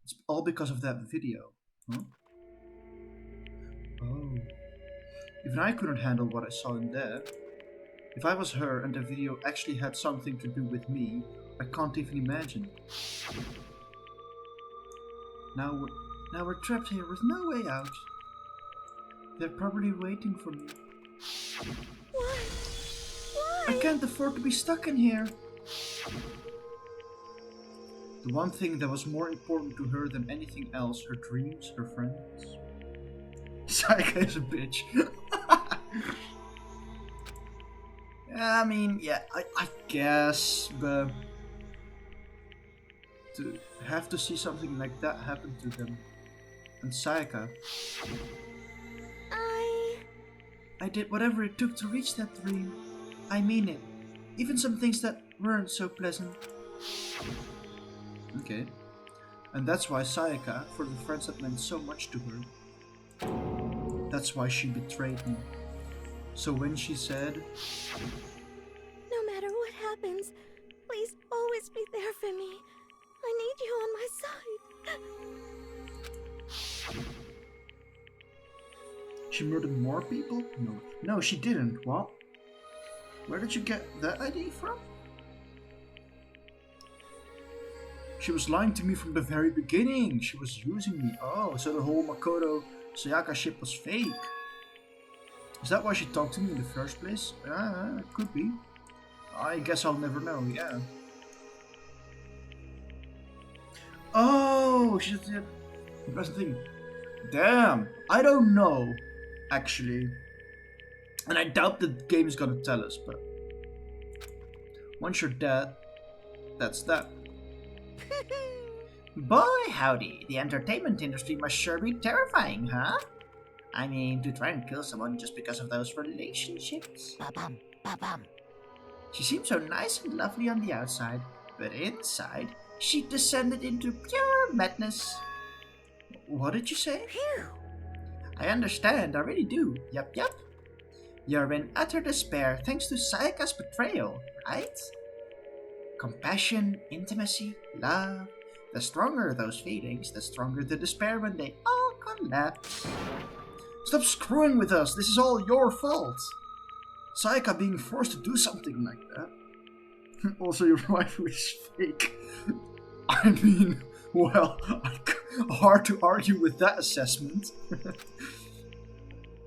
It's all because of that video. Huh? Oh. Even I couldn't handle what I saw in there. If I was her and the video actually had something to do with me, I can't even imagine. Now we're trapped here with no way out. They're probably waiting for me. why? I can't afford to be stuck in here. The one thing that was more important to her than anything else, her dreams, her friends. Sayaka is a bitch. I mean, yeah, I guess, but to have to see something like that happen to them. And Sayaka. I did whatever it took to reach that dream. I mean it. Even some things that weren't so pleasant. Okay. And that's why Sayaka, for the friends that meant so much to her, that's why she betrayed me. So when she said, No matter what happens, please always be there for me. I need you on my side. she murdered more people? No, she didn't. What? Where did you get that idea from? She was lying to me from the very beginning. She was using me. Oh, so the whole Makoto Sayaka ship was fake. Is that why she talked to me in the first place? It could be. I guess I'll never know, yeah. Oh, she did the present thing. Damn, I don't know, actually. And I doubt the game is gonna tell us, but once you're dead, that's that. Boy, howdy, the entertainment industry must sure be terrifying, huh? I mean, to try and kill someone just because of those relationships. Ba-bum, ba-bum. She seemed so nice and lovely on the outside, but inside, she descended into pure madness. What did you say? Phew. I understand, I really do. Yup. You're in utter despair thanks to Sayaka's betrayal, right? Compassion, intimacy, love. The stronger those feelings, the stronger the despair when they all collapse. Stop screwing with us, this is all your fault. Sayaka being forced to do something like that. Also, your waifu is fake. I mean, well, Hard to argue with that assessment.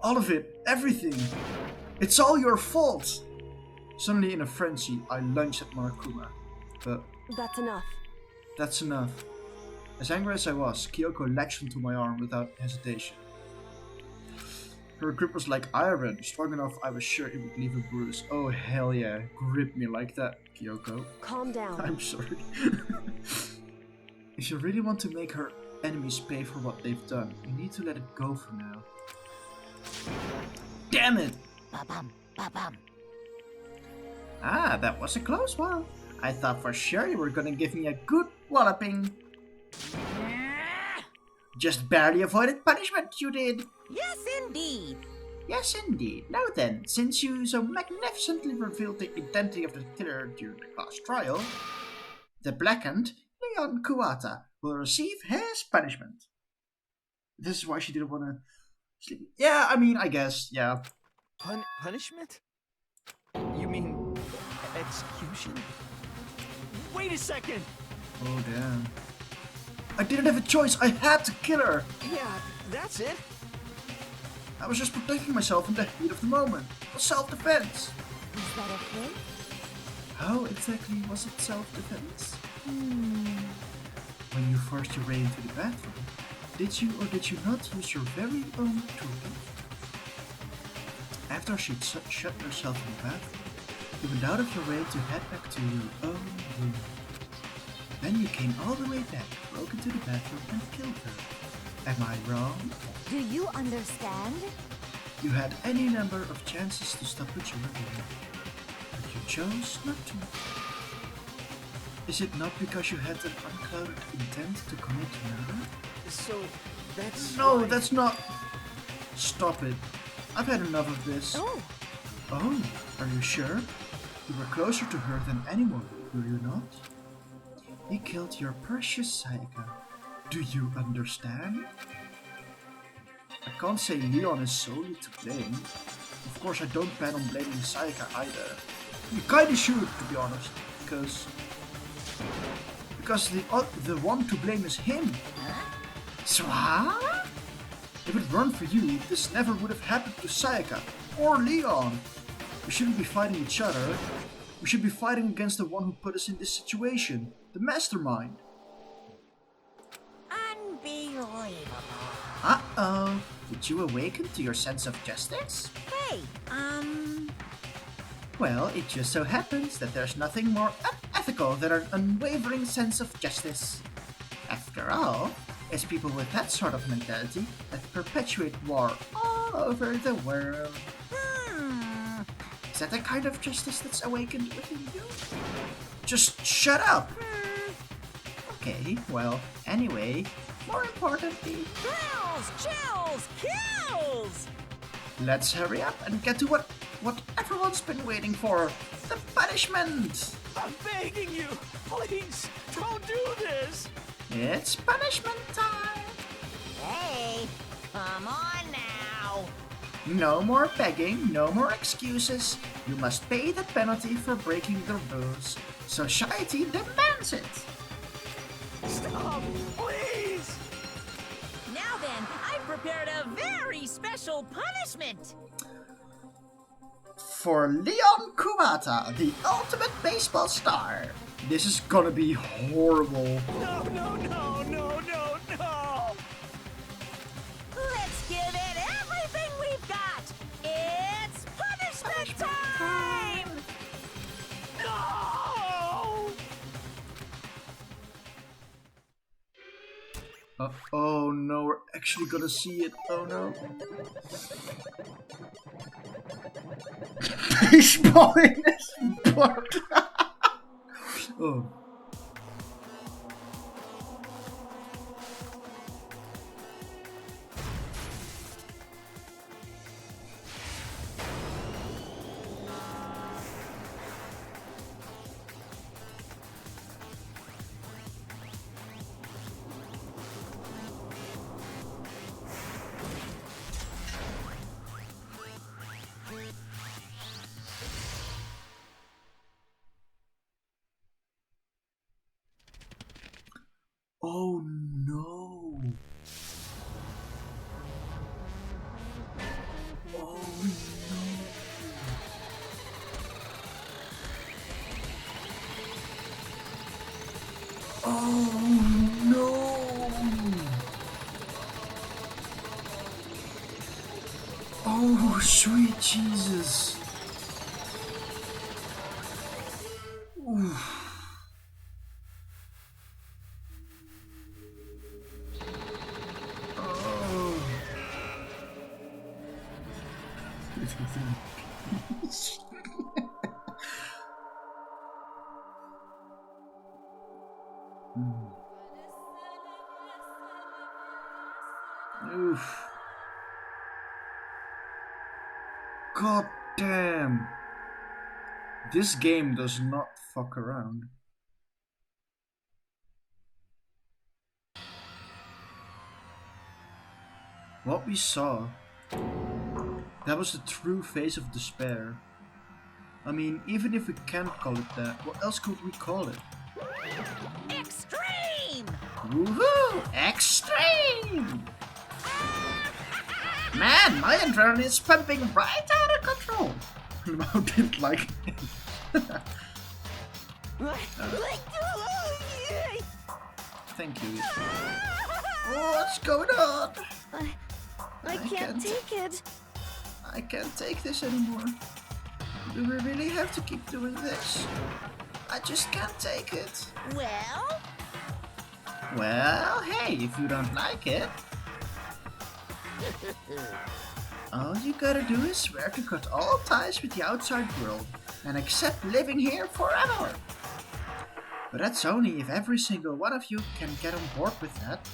All of it, everything. It's all your fault. Suddenly in a frenzy, I lunged at Monokuma. But That's enough. that's enough. As angry as I was, Kyoko latched onto my arm without hesitation. Her grip was like iron, strong enough I was sure it would leave a bruise. Oh hell yeah, grip me like that, Kyoko. Calm down. I'm sorry. If you really want to make her enemies pay for what they've done, you need to let it go for now. Damn it! Ba-bum, ba-bum. Ah, that was a close one. I thought for sure you were gonna give me a good walloping. Just barely avoided punishment, you did. Yes, indeed. Yes, indeed. Now then, since you so magnificently revealed the identity of the killer during the class trial, the blackened Leon Kuwata will receive his punishment. This is why she didn't want to sleep. Yeah, I mean, I guess, yeah. Punishment? You mean execution? Wait a second! Oh, damn. I didn't have a choice. I had to kill her. Yeah, that's it. I was just protecting myself in the heat of the moment. For self-defense. Is that a thing? How exactly was it self-defense? When you forced your way into the bathroom, did you or did you not use your very own tool? After she'd shut herself in the bathroom, you went out of your way to head back to your own room. Then you came all the way back, broke into the bathroom and killed her. Am I wrong? Do you understand? You had any number of chances to stop what you were doing, but you chose not to. Is it not because you had an unclouded intent to commit murder? So, that's... No, that's not... Stop it. I've had enough of this. Oh. Oh, are you sure? You were closer to her than anyone, were you not? He killed your precious Sayaka. Do you understand? I can't say Leon is solely to blame. Of course, I don't plan on blaming Sayaka either. You kinda should, to be honest, because the one to blame is him. Swa? If it weren't for you, this never would have happened to Sayaka or Leon. We shouldn't be fighting each other. We should be fighting against the one who put us in this situation, the mastermind. Unbelievable. Uh-oh. Did you awaken to your sense of justice? Hey, Well, it just so happens that there's nothing more unethical than an unwavering sense of justice. After all, it's people with that sort of mentality that perpetuate war all over the world. Is that the kind of justice that's awakened within you? Just shut up! Okay, well, anyway, more importantly... Chills! Kills! Let's hurry up and get to what everyone's been waiting for. The punishment! I'm begging you! Please, don't do this! It's punishment time! Hey, come on now! No more begging, no more excuses. You must pay the penalty for breaking the rules. Society demands it. Stop, please! Now then, I've prepared a very special punishment! For Leon Kuwata, the ultimate baseball star. This is gonna be horrible. No, no, no, no, no, no! Let's give it everything we've got! It's punishment time! No! Oh no, we're actually gonna see it. Oh no. Baseball in this part. Oh. Oh, sweet Jesus. Oof. Oh. Oof. God damn. This game does not fuck around. What we saw, that was the true face of despair. I mean, even if we can't call it that, what else could we call it? Extreme! Woohoo! Extreme! Man, my adrenaline is pumping right out of control. How did like thank you. What's going on? I can't take it. I can't take this anymore. Do we really have to keep doing this? I just can't take it. Well? Well, hey, if you don't like it, all you gotta do is swear to cut all ties with the outside world and accept living here forever. But that's only if every single one of you can get on board with that.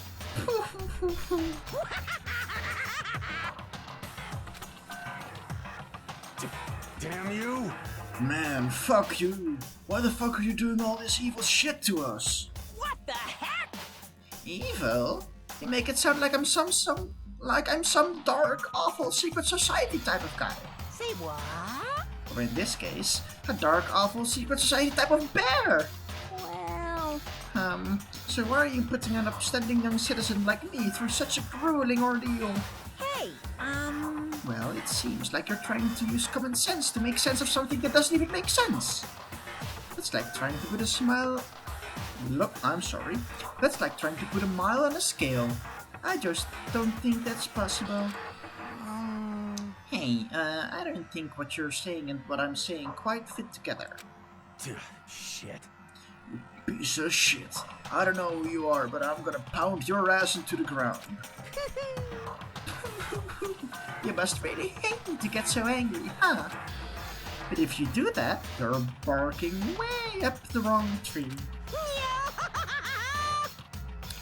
Damn you! Man, fuck you! Why the fuck are you doing all this evil shit to us? What the heck? Evil? You make it sound like I'm some dark, awful secret society type of guy. Say what? Or in this case, a dark, awful secret society type of bear. Well... So why are you putting an upstanding young citizen like me through such a grueling ordeal? Hey, Well, it seems like you're trying to use common sense to make sense of something that doesn't even make sense. It's like trying to put a smile... Look, I'm sorry. That's like trying to put a mile on a scale. I just don't think that's possible. Hey, I don't think what you're saying and what I'm saying quite fit together. Shit. You piece of shit. I don't know who you are, but I'm gonna pound your ass into the ground. You must really hate me to get so angry, huh? But if you do that, you're barking way up the wrong tree.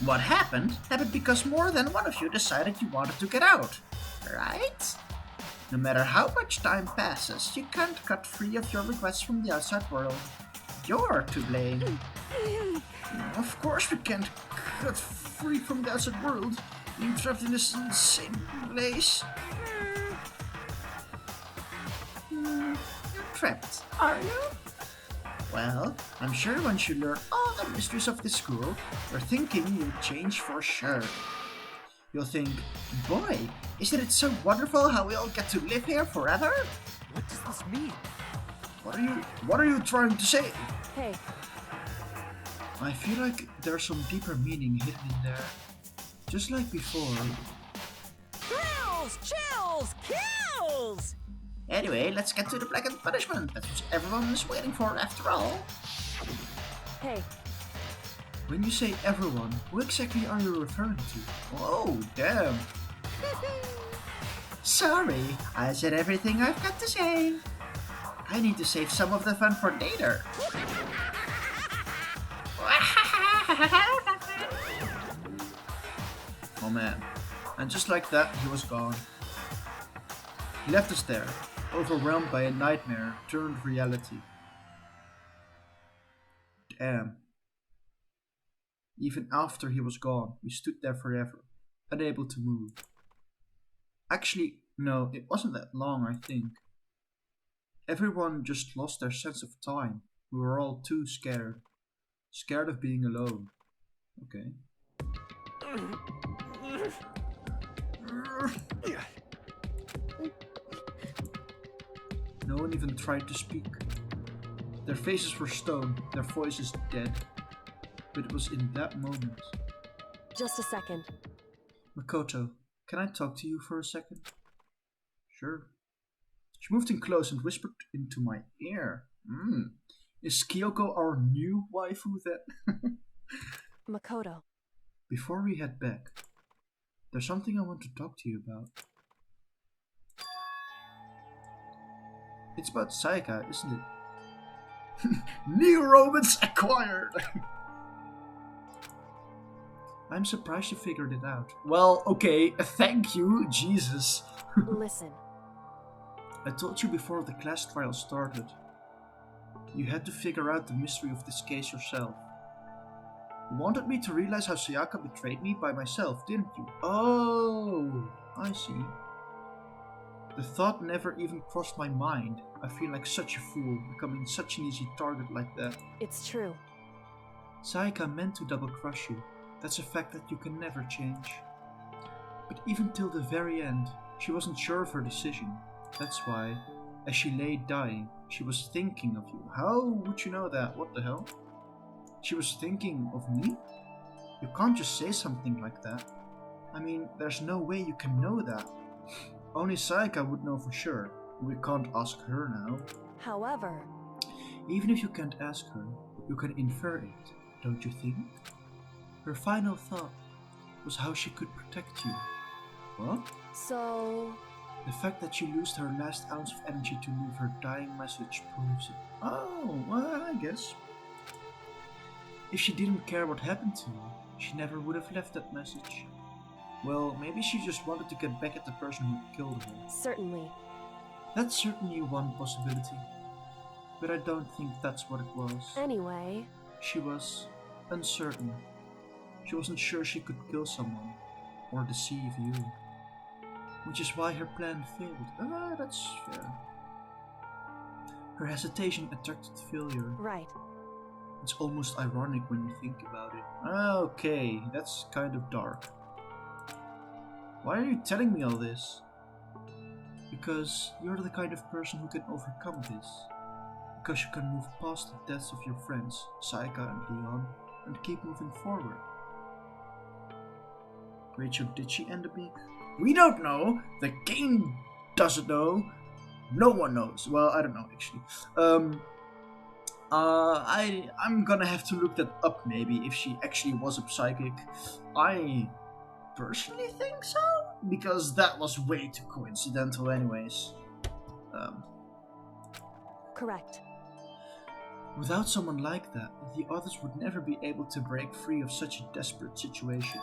What happened because more than one of you decided you wanted to get out, right? No matter how much time passes, you can't cut free of your regrets from the outside world. You're to blame. Of course we can't cut free from the outside world. You're trapped in this insane place. You're trapped, are you? Well, I'm sure once you learn all the mysteries of the school, your thinking will change for sure. You'll think, boy, isn't it so wonderful how we all get to live here forever? What does this mean? What are you trying to say? Hey. I feel like there's some deeper meaning hidden in there. Just like before. Thrills, chills, kills! Anyway, let's get to the blackened punishment. That's what everyone is waiting for after all. Hey. When you say everyone, who exactly are you referring to? Oh, damn. Sorry, I said everything I've got to say. I need to save some of the fun for later. Oh man. And just like that, he was gone. He left us there, overwhelmed by a nightmare turned reality. Damn. Even after he was gone, we stood there forever, unable to move. Actually, no, it wasn't that long, I think. Everyone just lost their sense of time. We were all too scared. Scared of being alone. Okay. No one even tried to speak. Their faces were stone, their voices dead. But it was in that moment. Just a second. Makoto, can I talk to you for a second? Sure. She moved in close and whispered into my ear. Is Kyoko our new waifu then? Makoto. Before we head back, there's something I want to talk to you about. It's about Sayaka, isn't it? New romance acquired! I'm surprised you figured it out. Well, okay, thank you, Jesus. Listen. I told you before the class trial started. You had to figure out the mystery of this case yourself. You wanted me to realize how Sayaka betrayed me by myself, didn't you? Oh, I see. The thought never even crossed my mind. I feel like such a fool, becoming such an easy target like that. It's true. Sayaka meant to double-cross you. That's a fact that you can never change. But even till the very end, she wasn't sure of her decision. That's why, as she lay dying, she was thinking of you. How would you know that? What the hell? She was thinking of me? You can't just say something like that. I mean, there's no way you can know that. Only Sayaka would know for sure. We can't ask her now. However... Even if you can't ask her, you can infer it, don't you think? Her final thought was how she could protect you. What? So... The fact that she lost her last ounce of energy to leave her dying message proves it. Oh, well, I guess. If she didn't care what happened to you, she never would have left that message. Well, maybe she just wanted to get back at the person who killed her. Certainly. That's certainly one possibility. But I don't think that's what it was. Anyway... She was uncertain. She wasn't sure she could kill someone or deceive you. Which is why her plan failed. Ah, that's fair. Her hesitation attracted failure. Right. It's almost ironic when you think about it. Okay, that's kind of dark. Why are you telling me all this? Because you're the kind of person who can overcome this. Because you can move past the deaths of your friends, Sayaka and Leon, and keep moving forward. Rachel, did she end up being... We don't know! The game doesn't know! No one knows. Well, I don't know actually. I'm gonna have to look that up maybe, if she actually was a psychic. I personally think so, because that was way too coincidental anyways. Correct. Without someone like that, the others would never be able to break free of such a desperate situation.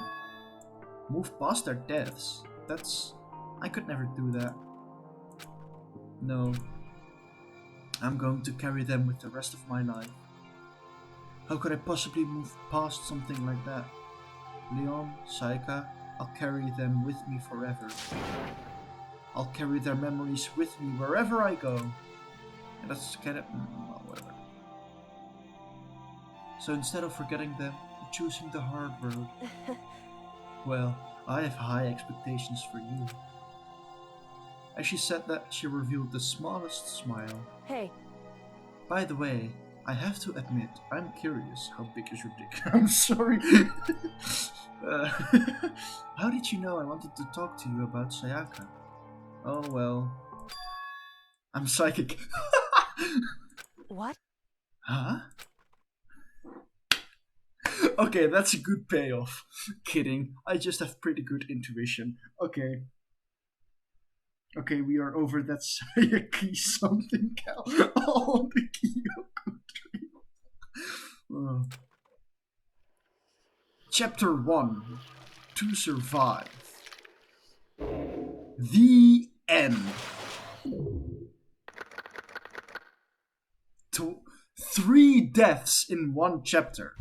Move past their deaths. I could never do that. No. I'm going to carry them with the rest of my life. How could I possibly move past something like that? Leon, Sayaka, I'll carry them with me forever. I'll carry their memories with me wherever I go. And that's kind of... well, whatever. So instead of forgetting them, I'm choosing the hard road. Well, I have high expectations for you. As she said that, she revealed the smallest smile. Hey. By the way, I have to admit, I'm curious. How big is your dick? I'm sorry. How did you know I wanted to talk to you about Sayaka? Oh well. I'm psychic. What? Huh? Okay, that's a good payoff. Kidding. I just have pretty good intuition. Okay. Okay, we are over that Sayaki something cow. Oh, the Kyoko tree. Chapter 1. To survive. The end. 3 deaths in 1 chapter.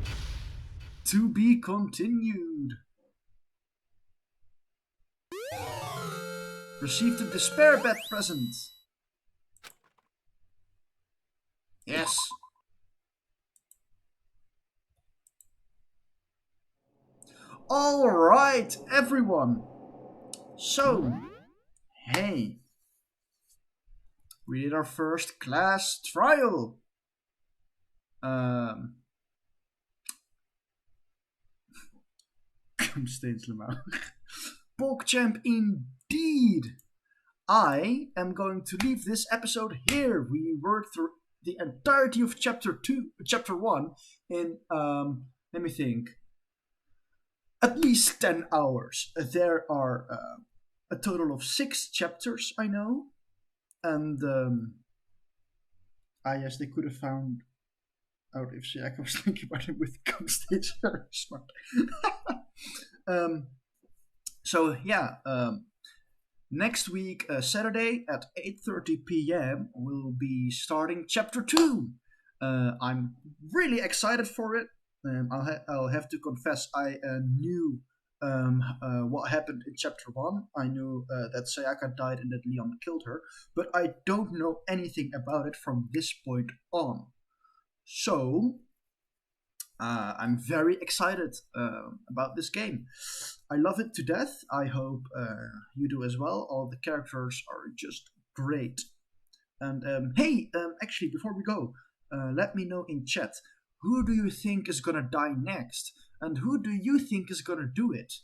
To be continued. Received a despair bed present. Yes. Alright, everyone. So, hey. We did our first class trial. Steeds Lamar. PogChamp indeed. I am going to leave this episode here. We worked through the entirety of chapter 1 in, let me think, at least 10 hours. There are a total of 6 chapters, I know. And, yes, they could have found out if Sayaka was thinking about it with Ghost Stage. Very smart. So, yeah, next week, Saturday at 8:30 p.m., we'll be starting chapter 2. I'm really excited for it. I'll have to confess, I knew what happened in chapter 1. I knew that Sayaka died and that Leon killed her, but I don't know anything about it from this point on. So, I'm very excited about this game. I love it to death. I hope you do as well. All the characters are just great. And hey, actually, before we go, let me know in chat, who do you think is gonna die next? And who do you think is gonna do it?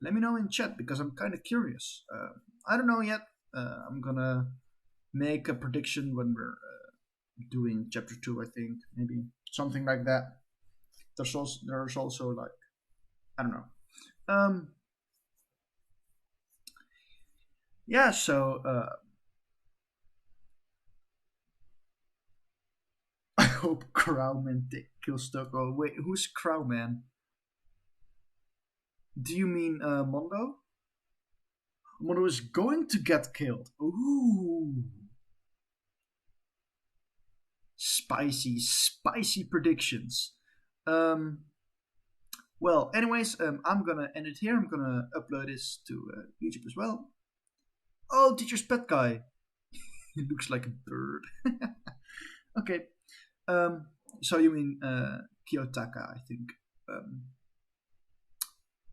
Let me know in chat, because I'm kind of curious. I don't know yet. I'm gonna make a prediction when we're doing chapter 2, I think. Maybe something like that. There's also like, I don't know. Yeah, so I hope Crowman kills Toko. Wait, who's Crowman? Do you mean Mondo? Mondo is going to get killed. Ooh. Spicy predictions. Well, anyways, I'm gonna end it here. I'm gonna upload this to YouTube as well. Oh, teacher's pet guy. He looks like a bird. Okay. So you mean Kiyotaka, I think.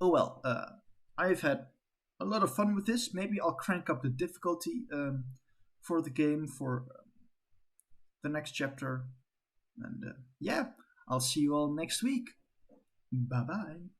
Oh well, I've had a lot of fun with this. Maybe I'll crank up the difficulty for the game for the next chapter. And yeah, I'll see you all next week. Bye bye.